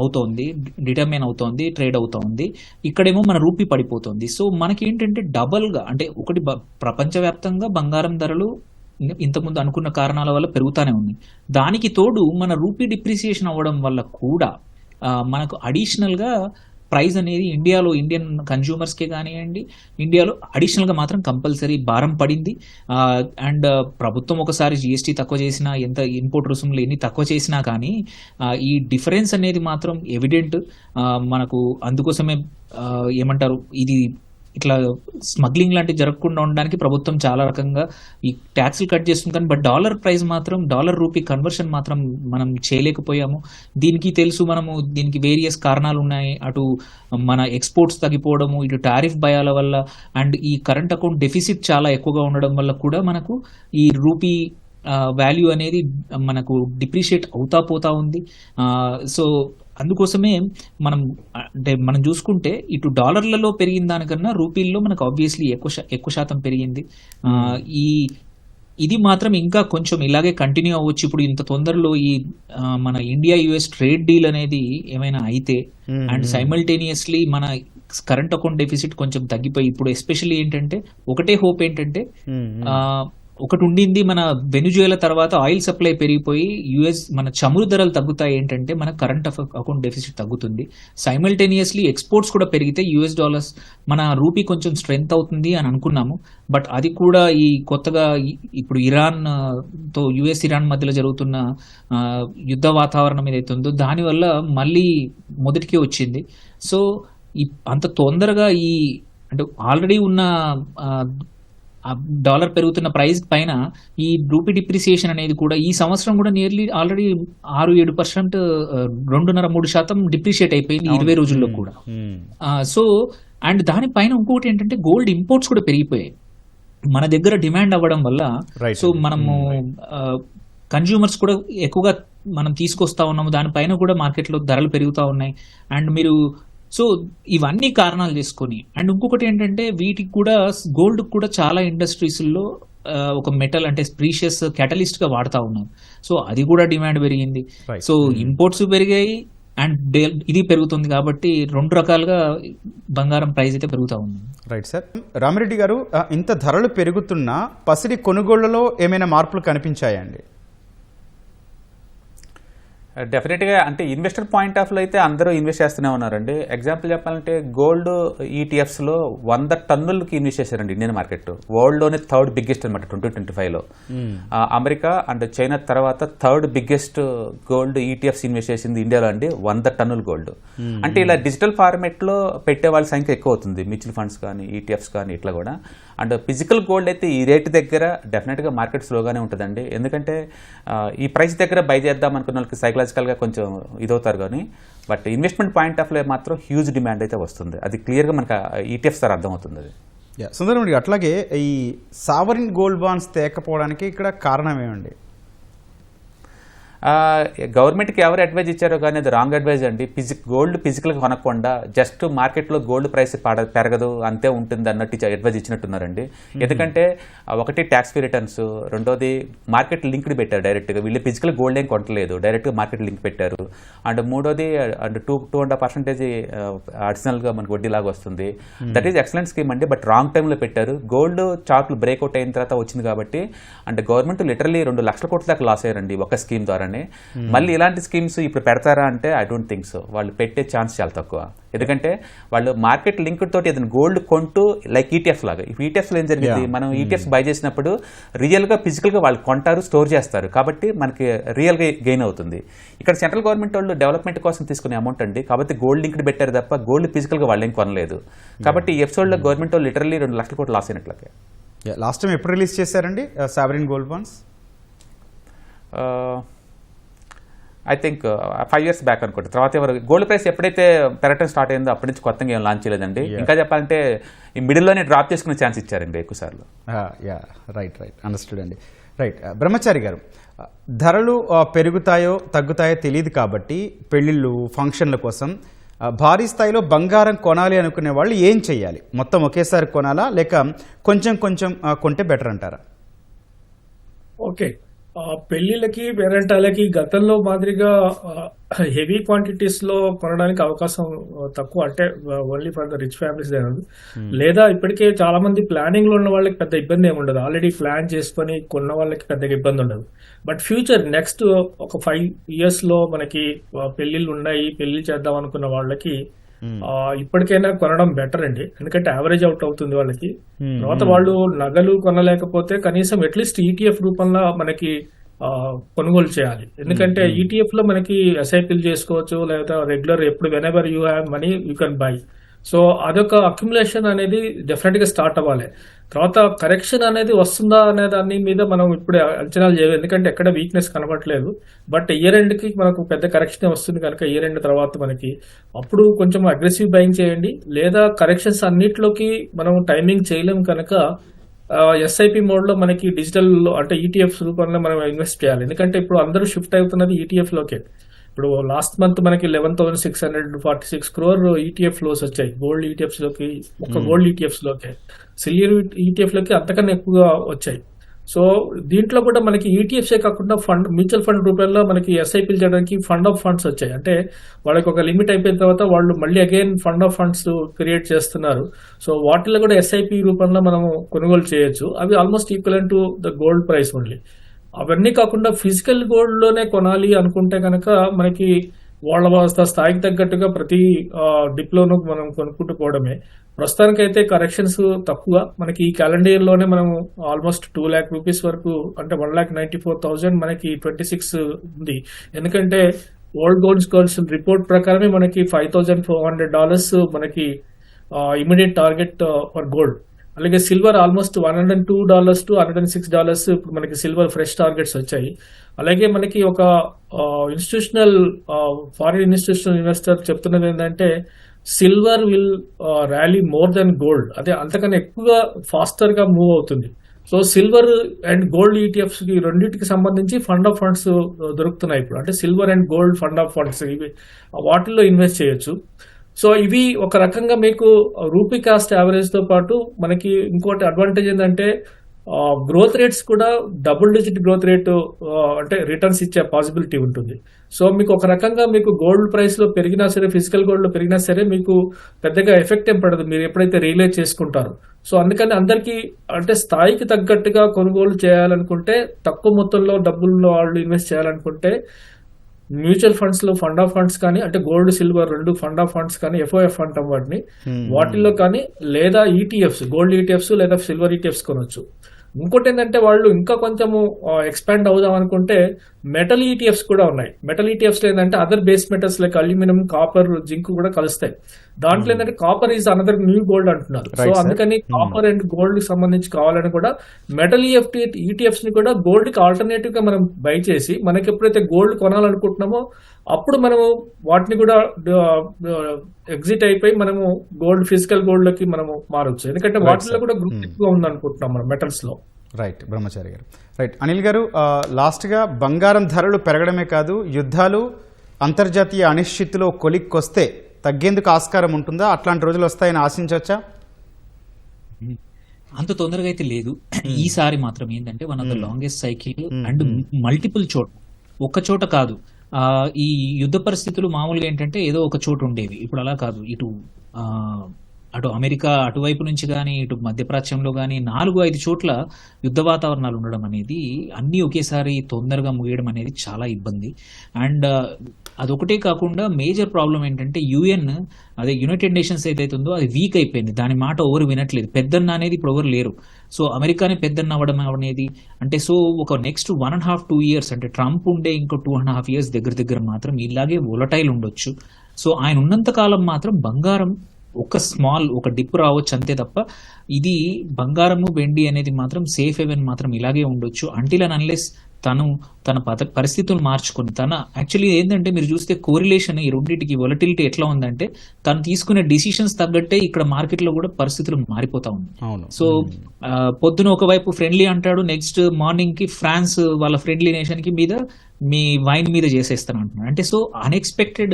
అవుతోంది, డిటర్మైన్ అవుతోంది, ట్రేడ్ అవుతోంది. ఇక్కడేమో మన రూపీ పడిపోతుంది. సో మనకి ఏంటంటే డబల్గా, అంటే ఒకటి ప్రపంచవ్యాప్తంగా బంగారం ధరలు ఇంతకుముందు అనుకున్న కారణాల వల్ల పెరుగుతూనే ఉంది. దానికి తోడు మన రూపీ డిప్రిసియేషన్ అవ్వడం వల్ల కూడా మనకు అడిషనల్గా ప్రైస్ అనేది ఇండియన్ కన్జ్యూమర్స్కే కానివ్వండి, ఇండియాలో అడిషనల్గా మాత్రం కంపల్సరీ భారం పడింది. అండ్ ప్రభుత్వం ఒకసారి జిఎస్టీ తక్కువ చేసినా, ఎంత ఇంపోర్ట్ రుసుములు ఎన్ని తక్కువ చేసినా కానీ ఈ డిఫరెన్స్ అనేది మాత్రం ఎవిడెంట్ మనకు. అందుకోసమే ఏమంటారు, ఇది ఇట్లా స్మగ్లింగ్ లాంటివి జరగకుండా ఉండడానికి ప్రభుత్వం చాలా రకంగా ఈ ట్యాక్స్లు కట్ చేస్తుంది. కానీ బట్ డాలర్ ప్రైస్ మాత్రం, డాలర్ రూపీ కన్వర్షన్ మాత్రం మనం చేయలేకపోయాము. దీనికి తెలుసు, మనము దీనికి వేరియస్ కారణాలు ఉన్నాయి. అటు మన ఎక్స్పోర్ట్స్ తగ్గిపోవడము, ఇటు టారిఫ్ భయాల వల్ల, అండ్ ఈ కరెంట్ అకౌంట్ డెఫిసిట్ చాలా ఎక్కువగా ఉండడం వల్ల కూడా మనకు ఈ రూపీ వాల్యూ అనేది మనకు డిప్రిషియేట్ అవుతా పోతా ఉంది. సో అందుకోసమే మనం చూసుకుంటే ఇటు డాలర్లలో పెరిగిన దానికన్నా రూపీల్లో మనకు ఆబ్వియస్లీ ఎక్కువ శాతం పెరిగింది. ఇది మాత్రం ఇంకా కొంచెం ఇలాగే కంటిన్యూ అవ్వచ్చు. ఇప్పుడు ఇంత తొందరలో ఈ మన ఇండియా యుఎస్ ట్రేడ్ డీల్ అనేది ఏమైనా అయితే, అండ్ సైమల్టేనియస్లీ మన కరెంట్ అకౌంట్ డెఫిసిట్ కొంచెం తగ్గిపోయి, ఇప్పుడు ఎస్పెషల్లీ ఏంటంటే ఒకటే హోప్ ఏంటంటే ఒకటి ఉండింది, మన వెనిజువేలా తర్వాత ఆయిల్ సప్లై పెరిగిపోయి యుఎస్ మన చమురు ధరలు తగ్గుతాయి. ఏంటంటే మన కరెంట్ అకౌంట్ డెఫిసిట్ తగ్గుతుంది. సైమల్టేనియస్లీ ఎక్స్పోర్ట్స్ కూడా పెరిగితే యుఎస్ డాలర్స్, మన రూపీ కొంచెం స్ట్రెంగ్త్ అవుతుంది అని అనుకున్నాము. బట్ అది కూడా ఈ కొత్తగా ఇప్పుడు యుఎస్ ఇరాన్ మధ్యలో జరుగుతున్న యుద్ధ వాతావరణం ఏదైతే ఉందో దానివల్ల మళ్ళీ మొదటికి వచ్చింది. సో అంత తొందరగా అంటే ఆల్రెడీ ఉన్న డాలర్ పెరుగుతున్న ప్రైస్ పైన ఈ రూపీ డిప్రిసియేషన్ అనేది కూడా ఈ సంవత్సరం కూడా నియర్లీ ఆల్రెడీ 6-7%, 2.5-3% డిప్రిషియేట్ అయిపోయింది 20 రోజుల్లో కూడా. సో అండ్ దానిపైన ఇంకొకటి ఏంటంటే గోల్డ్ ఇంపోర్ట్స్ కూడా పెరిగిపోయాయి మన దగ్గర డిమాండ్ అవ్వడం వల్ల. సో మనము కన్జ్యూమర్స్ కూడా ఎక్కువగా మనం తీసుకొస్తా ఉన్నాము, దానిపైన కూడా మార్కెట్లో ధరలు పెరుగుతూ ఉన్నాయి. అండ్ మీరు సో ఇవన్నీ కారణాలు చేసుకొని అండ్ ఇంకొకటి ఏంటంటే వీటికి కూడా గోల్డ్ కూడా చాలా ఇండస్ట్రీస్లో ఒక మెటల్ అంటే ప్రీషియస్ క్యాటలిస్ట్ గా వాడుతూ ఉన్నాం. సో అది కూడా డిమాండ్ పెరిగింది. సో ఇంపోర్ట్స్ పెరిగాయి అండ్ ఇది పెరుగుతుంది కాబట్టి 2 రకాలుగా బంగారం ప్రైస్ అయితే పెరుగుతూ ఉంది. Right sir. రామిరెడ్డి గారు, ఇంత ధరలు పెరుగుతున్నా పసిడి కొనుగోళ్లలో ఏమైనా మార్పులు కనిపించాయండి? డెఫినెట్గా అంటే ఇన్వెస్టర్ పాయింట్ ఆఫ్ లో అయితే అందరూ ఇన్వెస్ట్ చేస్తూనే ఉన్నారండి. ఎగ్జాంపుల్ చెప్పాలంటే గోల్డ్ ఈటీఎఫ్స్లో 100 టన్నులకి ఇన్వెస్ట్ చేశారండి ఇండియన్ మార్కెట్. వరల్డ్లోనే 3rd బిగ్గెస్ట్ అనమాట 2025లో. అమెరికా అండ్ చైనా తర్వాత 3rd biggest gold ETFs invest చేసింది ఇండియాలో అండి, 100 టన్నుల గోల్డ్. అంటే ఇలా డిజిటల్ ఫార్మేట్లో పెట్టే వాళ్ళ సంఖ్య ఎక్కువ అవుతుంది, మ్యూచువల్ ఫండ్స్ కానీ ఈటీఎఫ్స్ కానీ ఇట్లా కూడా. అండ్ ఫిజికల్ గోల్డ్ అయితే ఈ రేటు దగ్గర డెఫినెట్గా మార్కెట్ స్లోగానే ఉంటుందండి. ఎందుకంటే ఈ ప్రైస్ దగ్గర బై చేద్దాం అనుకున్న వాళ్ళకి సైకలాజికల్గా కొంచెం ఇదవుతారు కానీ, బట్ ఇన్వెస్ట్మెంట్ పాయింట్ ఆఫ్ లో మాత్రం హ్యూజ్ డిమాండ్ అయితే వస్తుంది. అది క్లియర్గా మనకు ఈటీఎఫ్స్ ద్వారా అర్థమవుతుంది. అది సుందరం, అట్లాగే ఈ సావరిన్ గోల్డ్ బాండ్స్ తేకపోవడానికి ఇక్కడ కారణం ఏమండి? గవర్నమెంట్కి ఎవరు అడ్వైజ్ ఇచ్చారో కానీ అది రాంగ్ అడ్వైజ్ అండి. గోల్డ్ ఫిజికల్గా కొనకుండా జస్ట్ మార్కెట్లో గోల్డ్ ప్రైస్ పెరగదు అంతే ఉంటుంది అన్నట్టు అడ్వైజ్ ఇచ్చినట్టున్నారండి. ఎందుకంటే ఒకటి ట్యాక్స్ ఫ్రీ రిటర్న్స్, రెండోది మార్కెట్ లింక్డ్ పెట్టారు డైరెక్ట్గా. వీళ్ళు ఫిజికల్ గోల్డ్ ఏం కొనట్లేదు, డైరెక్ట్గా మార్కెట్ లింక్ పెట్టారు. అండ్ మూడోది అండ్ 2.5% అడిషనల్గా మనకు వడ్డీలాగా వస్తుంది. దట్ ఈజ్ ఎక్సలెంట్ స్కీమ్ అండి, బట్ రాంగ్ టైంలో పెట్టారు. గోల్డ్ చార్ట్లు బ్రేక్అవుట్ అయిన తర్వాత వచ్చింది కాబట్టి అండ్ గవర్నమెంట్ లిటరలీ 2 లక్షల కోట్ల దాకా లాస్ అయ్యారండి ఒక స్కీమ్ ద్వారా. మళ్ళీ ఇలాంటి స్కీమ్స్ ఇప్పుడు పెడతారా అంటే ఐ డోంట్ థింక్ సో. వాళ్ళు పెట్టే ఛాన్స్ చాలా తక్కువ. ఎందుకంటే వాళ్ళు మార్కెట్ లింక్ తోటి ఏదైనా గోల్డ్ కొంటూ లైక్ ఈటీఎఫ్ లాగా. ఇప్పుడు ఈటీఎఫ్ లో ఏం జరిగింది, మనం ఈటీఎఫ్స్ బై చేసినప్పుడు రియల్ గా ఫిజికల్ గా వాళ్ళు కొంటారు, స్టోర్ చేస్తారు కాబట్టి మనకి రియల్ గా గెయిన్ అవుతుంది. ఇక్కడ సెంట్రల్ గవర్నమెంట్ వాళ్ళు డెవలప్మెంట్ కోసం తీసుకునే అమౌంట్ అండి, కాబట్టి గోల్డ్ లింక్డ్ పెట్టారు తప్ప గోల్డ్ ఫిజికల్ గా వాళ్ళు ఏం కొనలేదు. కాబట్టి ఈ ఎపిసోడ్ లో గవర్నమెంట్ వాళ్ళు లిటరల్లీ 2 లక్షల కోట్లు లాస్ అయినట్లకే. లాస్ట్ టైం ఎప్పుడు రిలీజ్ చేశారండి sovereign gold bonds? I think 5 years back అనుకుంటా. తర్వాత ఎవరు గోల్డ్ ప్రైస్ ఎప్పుడైతే పెరగడం స్టార్ట్ అయిందో అప్పటి నుంచి కొత్తగా ఏం లాంచ్ చేయలేదండి. ఇంకా చెప్పాలంటే ఈ మిడిల్లోనే డ్రాప్ చేసుకునే ఛాన్స్ ఇచ్చారండి ఎక్కువ సార్లు. రైట్ అండర్స్టూడ్ అండి. రైట్ బ్రహ్మచారి గారు, ధరలు పెరుగుతాయో తగ్గుతాయో తెలియదు కాబట్టి పెళ్ళిళ్ళు ఫంక్షన్ల కోసం భారీ స్థాయిలో బంగారం కొనాలి అనుకునే వాళ్ళు ఏం చేయాలి? మొత్తం ఒకేసారి కొనాలా లేక కొంచెం కొంచెం కొంటే బెటర్ అంటారా? ఓకే, పెళ్లిళ్ళకి పేరెంటాలకి గతంలో మాదిరిగా హెవీ క్వాంటిటీస్ లో కొనడానికి అవకాశం తక్కువ. అంటే only for the rich families లేదా ఇప్పటికే చాలా మంది ప్లానింగ్ లో ఉన్న వాళ్ళకి పెద్ద ఇబ్బంది ఏమి ఉండదు, ఆల్రెడీ ప్లాన్ చేసుకొని కొన్న వాళ్ళకి పెద్దగా ఇబ్బంది ఉండదు. బట్ ఫ్యూచర్ నెక్స్ట్ ఒక 5 years లో మనకి పెళ్లిళ్ళు ఉన్నాయి, పెళ్లి చేద్దాం అనుకున్న వాళ్ళకి ఇప్పటికైనా కొనడం బెటర్ అండి. ఎందుకంటే యావరేజ్ అవుట్ అవుతుంది వాళ్ళకి. తర్వాత వాళ్ళు నగలు కొనలేకపోతే కనీసం అట్లీస్ట్ ఈటీఎఫ్ రూపంలో మనకి కొనుగోలు చేయాలి. ఎందుకంటే ఈటీఎఫ్ లో మనకి ఎస్ఐపీలు చేసుకోవచ్చు, లేదా రెగ్యులర్ ఎప్పుడు whenever you have money you can buy. So అదొక అక్యుములేషన్ అనేది డెఫినెట్ గా స్టార్ట్ అవ్వాలి. తర్వాత కరెక్షన్ అనేది వస్తుందా అనే దాని మీద మనం ఇప్పుడు అంచనాలు చేయలేదు, ఎందుకంటే ఎక్కడ వీక్నెస్ కనబడట్లేదు. బట్ ఇయర్ ఎండ్ కి మనకు పెద్ద కరెక్షన్ వస్తుంది కనుక ఇయర్ ఎండ్ తర్వాత మనకి అప్పుడు కొంచెం అగ్రెసివ్ బయింగ్ చేయండి. లేదా కరెక్షన్స్ అన్నిట్లోకి మనం టైమింగ్ చేయలేము కనుక ఎస్ఐపి మోడ్ లో మనకి డిజిటల్ అంటే ఈటీఎఫ్స్ రూపంలో మనం ఇన్వెస్ట్ చేయాలి. ఎందుకంటే ఇప్పుడు అందరూ షిఫ్ట్ అవుతున్నది ఈటీఎఫ్ లోకే. ఇప్పుడు లాస్ట్ మంత్ మనకి 11,646 crore ఈటీఎఫ్ ఫ్లోస్ వచ్చాయి గోల్డ్ ఈటీఎఫ్స్ లోకి, ఒక గోల్డ్ ఈటీఎఫ్స్ లోకే. సిల్వర్ ఈటీఎఫ్ లోకి అంతకన్నా ఎక్కువగా వచ్చాయి. సో దీంట్లో కూడా మనకి ఈటీఎఫ్సే కాకుండా మ్యూచువల్ ఫండ్ రూపంలో మనకి ఎస్ఐపీలు చేయడానికి ఫండ్ ఆఫ్ ఫండ్స్ వచ్చాయి. అంటే వాళ్ళకి ఒక లిమిట్ అయిపోయిన తర్వాత వాళ్ళు మళ్ళీ again fund of funds create చేస్తున్నారు. సో వాటిలో కూడా ఎస్ఐపి రూపంలో మనము కొనుగోలు చేయొచ్చు. అవి almost equivalent to the gold price only. అవన్నీ కాకుండా ఫిజికల్ గోల్డ్ లోనే కొనాలి అనుకుంటే కనుక మనకి వాళ్ళ స్థాయికి తగ్గట్టుగా ప్రతి డిప్లోను మనం కొనుక్కుంటూ పోవడమే. ప్రస్తుతానికైతే కరెక్షన్స్ తక్కువ. మనకి ఈ క్యాలెండర్ ఇయర్ లోనే మనం ఆల్మోస్ట్ 2 lakh rupees వరకు, అంటే 1,94,000 మనకి 26 ఉంది. ఎందుకంటే వరల్డ్ గోల్డ్ కౌన్సిల్ రిపోర్ట్ ప్రకారమే మనకి $5,400 మనకి ఇమీడియట్ టార్గెట్ ఫర్ గోల్డ్. అలాగే సిల్వర్ ఆల్మోస్ట్ $102 to $106 ఇప్పుడు మనకి సిల్వర్ ఫ్రెష్ టార్గెట్స్ వచ్చాయి. అలాగే మనకి ఒక ఇన్స్టిట్యూషనల్ ఫారిన్ ఇన్స్టిట్యూషనల్ ఇన్వెస్టర్ చెప్తున్నది ఏంటంటే silver will rally more than gold, అదే అంతకన్నా ఎక్కువగా ఫాస్టర్ గా మూవ్ అవుతుంది. So silver and gold ETFs కి రెండింటికి సంబంధించి ఫండ్ ఆఫ్ ఫండ్స్ దొరుకుతున్నాయి ఇప్పుడు. అంటే silver and gold fund of funds ఇవి వాటిల్లో ఇన్వెస్ట్ చేయొచ్చు. సో ఇవి ఒక రకంగా మీకు రూపీ కాస్ట్ యావరేజ్ తో పాటు మనకి ఇంకోటి అడ్వాంటేజ్ ఏంటంటే గ్రోత్ రేట్స్ కూడా డబుల్ డిజిట్ గ్రోత్ రేట్ అంటే రిటర్న్స్ ఇచ్చే పాసిబిలిటీ ఉంటుంది. సో మీకు ఒక రకంగా మీకు గోల్డ్ ప్రైస్ లో పెరిగినా సరే, ఫిజికల్ గోల్డ్ లో పెరిగినా సరే మీకు పెద్దగా ఎఫెక్ట్ ఏం పడదు మీరు ఎప్పుడైతే రియలైజ్ చేసుకుంటారో. సో అందుకని అందరికీ అంటే స్థాయికి తగ్గట్టుగా కొనుగోలు చేయాలనుకుంటే, తక్కువ మొత్తంలో డబ్బుల్లో వాళ్ళు ఇన్వెస్ట్ చేయాలనుకుంటే మ్యూచువల్ ఫండ్స్ లో ఫండ్ ఆఫ్ ఫండ్స్ కానీ, అంటే గోల్డ్ సిల్వర్ రెండు ఫండ్ ఆఫ్ ఫండ్స్ కానీ, ఎఫ్ఓఎఫ్ అంటాం వాటిని, వాటిల్లో కానీ, లేదా ఈటీఎఫ్స్ గోల్డ్ ఈటీఎఫ్స్ లేదా సిల్వర్ ఈటీఎఫ్స్ కొనొచ్చు. ఇంకోటి ఏంటంటే వాళ్ళు ఇంకా కొంచెము ఎక్స్పాండ్ అవుదాం అనుకుంటే మెటల్ ఈటీఎఫ్స్ కూడా ఉన్నాయి. మెటల్ ఈటీఎఫ్స్ ఏంటంటే other base metals like aluminium, copper, zinc కూడా కలుస్తాయి. దాంట్లో ఏంటంటే copper is another new gold అంటున్నారు. సో అందుకని కాపర్ అండ్ గోల్డ్ కి సంబంధించి కావాలని కూడా మెటల్ ఈటీఎఫ్స్ ని కూడా గోల్డ్ కి ఆల్టర్నేటివ్ గా మనం బై చేసి, మనకి ఎప్పుడైతే గోల్డ్ కొనాలనుకుంటున్నామో అప్పుడు మనము వాటిని కూడా ఎగ్జిట్ అయిపోయి మనము గోల్డ్ ఫిజికల్ గోల్డ్ లోకి మనము మారొచ్చు. ఎందుకంటే వాటిలో కూడా గ్రూప్ ఎక్కువ ఉంది అనుకుంటున్నాం మనం మెటల్స్ లో. రైట్ బ్రహ్మచారి గారు. రైట్ అనిల్ గారు, లాస్ట్గా బంగారం ధరలు పెరగడమే కాదు, యుద్ధాలు అంతర్జాతీయ అనిశ్చితిలో కొలిక్కొస్తే తగ్గేందుకు ఆస్కారం ఉంటుందా? అట్లాంటి రోజులు వస్తాయని ఆశించవచ్చా? అంత తొందరగా అయితే లేదు. ఈసారి మాత్రం ఏంటంటే one of the longest cycle and multiple చోట, ఒక్క చోట కాదు. ఈ యుద్ధ పరిస్థితులు మామూలుగా ఏంటంటే ఏదో ఒక చోటు ఉండేవి, ఇప్పుడు అలా కాదు. అటు అమెరికా అటువైపు నుంచి కానీ, ఇటు మధ్యప్రాచ్యంలో కానీ 4-5 చోట్ల యుద్ధ వాతావరణాలు ఉండడం అనేది, అన్నీ ఒకేసారి తొందరగా ముగియడం అనేది చాలా ఇబ్బంది. అండ్ అదొకటే కాకుండా మేజర్ ప్రాబ్లం ఏంటంటే యుఎన్, అదే యునైటెడ్ నేషన్స్ ఏదైతే ఉందో అది వీక్ అయిపోయింది. దాని మాట ఎవరు వినట్లేదు. పెద్దన్న అనేది ఇప్పుడు ఎవరు లేరు. సో అమెరికానే పెద్దన్న అవ్వడం అనేది అంటే, సో ఒక నెక్స్ట్ 1.5-2 years అంటే ట్రంప్ ఉండే ఇంకో 2.5 years దగ్గర మాత్రం ఇలాగే వొలటైల్ ఉండొచ్చు. సో ఆయన ఉన్నంత కాలం మాత్రం బంగారం ఒక డిప్ రావచ్చు అంతే తప్ప, ఇది బంగారము వెండి అనేది మాత్రం సేఫ్ హెవెన్ మాత్రం ఇలాగే ఉండొచ్చు అంటిల్ అండ్ అన్లెస్ తన పరిస్థితులు మార్చుకొని, యాక్చువల్లీ ఏంటంటే మీరు చూస్తే కోరిలేషన్ ఈ రెండింటికి వొలటిలిటీ ఎట్లా ఉందంటే, తను తీసుకునే డిసిషన్స్ తగ్గట్టే ఇక్కడ మార్కెట్ లో కూడా పరిస్థితులు మారిపోతా ఉన్నాయి. సో పొద్దున ఒకవైపు ఫ్రెండ్లీ అంటాడు, నెక్స్ట్ మార్నింగ్ కి ఫ్రాన్స్ వాళ్ళ ఫ్రెండ్లీ నేషన్ కి మీద మీ వైన్ మీద చేసేస్తాను అంటున్నాడు. అంటే సో అన్ఎక్స్పెక్టెడ్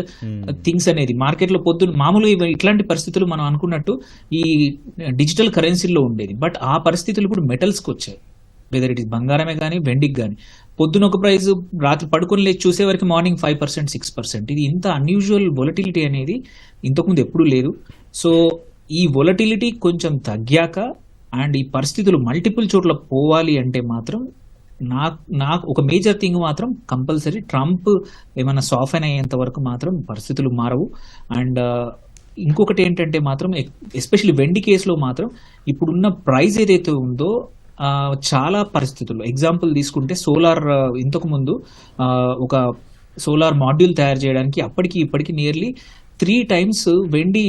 థింగ్స్ అనేది మార్కెట్ లో పొద్దున మామూలుగా ఇట్లాంటి పరిస్థితులు మనం అనుకున్నట్టు ఈ డిజిటల్ కరెన్సీల్లో ఉండేది. బట్ ఆ పరిస్థితులు ఇప్పుడు మెటల్స్ కి వచ్చాయి. వెదర్ ఇట్ ఇస్ బంగారమే కానీ వెండికి కానీ, పొద్దున ఒక ప్రైస్ రాత్రి పడుకొని లేచి చూసే వరకు మార్నింగ్ 5%, 6%. ఇది ఇంత అన్యూజువల్ వొలటిలిటీ అనేది ఇంతకుముందు ఎప్పుడూ లేదు. సో ఈ వొలటిలిటీ కొంచెం తగ్గాక అండ్ ఈ పరిస్థితులు మల్టిపుల్ చోట్ల పోవాలి అంటే మాత్రం నాకు ఒక మేజర్ థింగ్ మాత్రం కంపల్సరీ ట్రంప్ ఏమైనా సాఫ్ట్ అయ్యేంత వరకు మాత్రం పరిస్థితులు మారవు. అండ్ ఇంకొకటి ఏంటంటే మాత్రం ఎస్పెషల్లీ వెండి కేసులో మాత్రం ఇప్పుడున్న ప్రైస్ ఏదైతే ఉందో చాలా పరిస్థితుల్లో, ఎగ్జాంపుల్ తీసుకుంటే సోలార్, ఇంతకు ముందు ఒక సోలార్ మాడ్యూల్ తయారు చేయడానికి అప్పటికి ఇప్పటికి నియర్లీ 3 times వెండి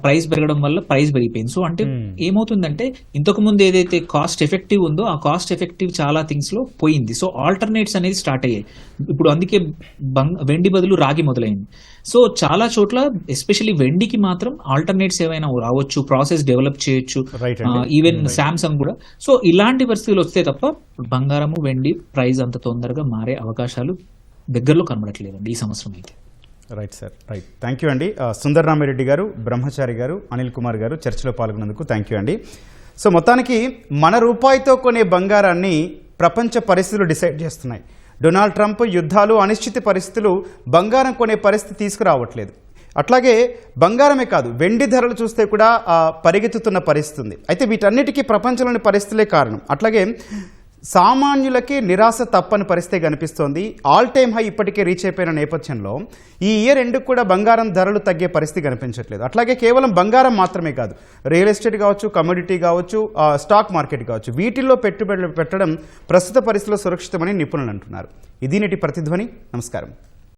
ప్రైస్ పెరగడం వల్ల ప్రైస్ పెరిగిపోయింది. సో అంటే ఏమవుతుందంటే ఇంతకు ముందు ఏదైతే కాస్ట్ ఎఫెక్టివ్ ఉందో ఆ కాస్ట్ ఎఫెక్టివ్ చాలా థింగ్స్ లో పోయింది. సో ఆల్టర్నేట్స్ అనేది స్టార్ట్ అయ్యాయి ఇప్పుడు. అందుకే వెండి బదులు రాగి మొదలైంది. సో చాలా చోట్ల ఎస్పెషల్లీ వెండికి మాత్రం ఆల్టర్నేట్స్ ఏమైనా రావచ్చు, ప్రాసెస్ డెవలప్ చేయొచ్చు, ఈవెన్ శాంసంగ్ కూడా. సో ఇలాంటి పరిస్థితులు వస్తే తప్ప బంగారము వెండి ప్రైస్ అంత తొందరగా మారే అవకాశాలు దగ్గరలో కనబడట్లేదండి ఈ సంవత్సరం అయితే. Right sir, right. Thank you అండి. సుందర్రామిరెడ్డి గారు, బ్రహ్మచారి గారు, అనిల్ కుమార్ గారు చర్చలో పాల్గొన్నందుకు థ్యాంక్ యూ అండి. సో మొత్తానికి మన రూపాయితో కొనే బంగారాన్ని ప్రపంచ పరిస్థితులు డిసైడ్ చేస్తున్నాయి. డొనాల్డ్ ట్రంప్ యుద్ధాలు, అనిశ్చిత పరిస్థితులు బంగారం కొనే పరిస్థితి తీసుకురావట్లేదు. అట్లాగే బంగారమే కాదు, వెండి ధరలు చూస్తే కూడా పరిగెత్తుతున్న పరిస్థితి ఉంది. అయితే వీటన్నిటికీ ప్రపంచంలోని పరిస్థితులే కారణం. అట్లాగే సామాన్యులకి నిరాశ తప్పని పరిస్థితి కనిపిస్తోంది. ఆల్ టైమ్ హై ఇప్పటికే రీచ్ అయిపోయిన నేపథ్యంలో ఈ ఇయర్ ఎండుకు కూడా బంగారం ధరలు తగ్గే పరిస్థితి కనిపించట్లేదు. అట్లాగే కేవలం బంగారం మాత్రమే కాదు, రియల్ ఎస్టేట్ కావచ్చు, కమోడిటీ కావచ్చు, స్టాక్ మార్కెట్ కావచ్చు, వీటిల్లో పెట్టుబడులు పెట్టడం ప్రస్తుత పరిస్థితుల్లో సురక్షితమని నిపుణులు అంటున్నారు. ఇది నేటి ప్రతిధ్వని. నమస్కారం.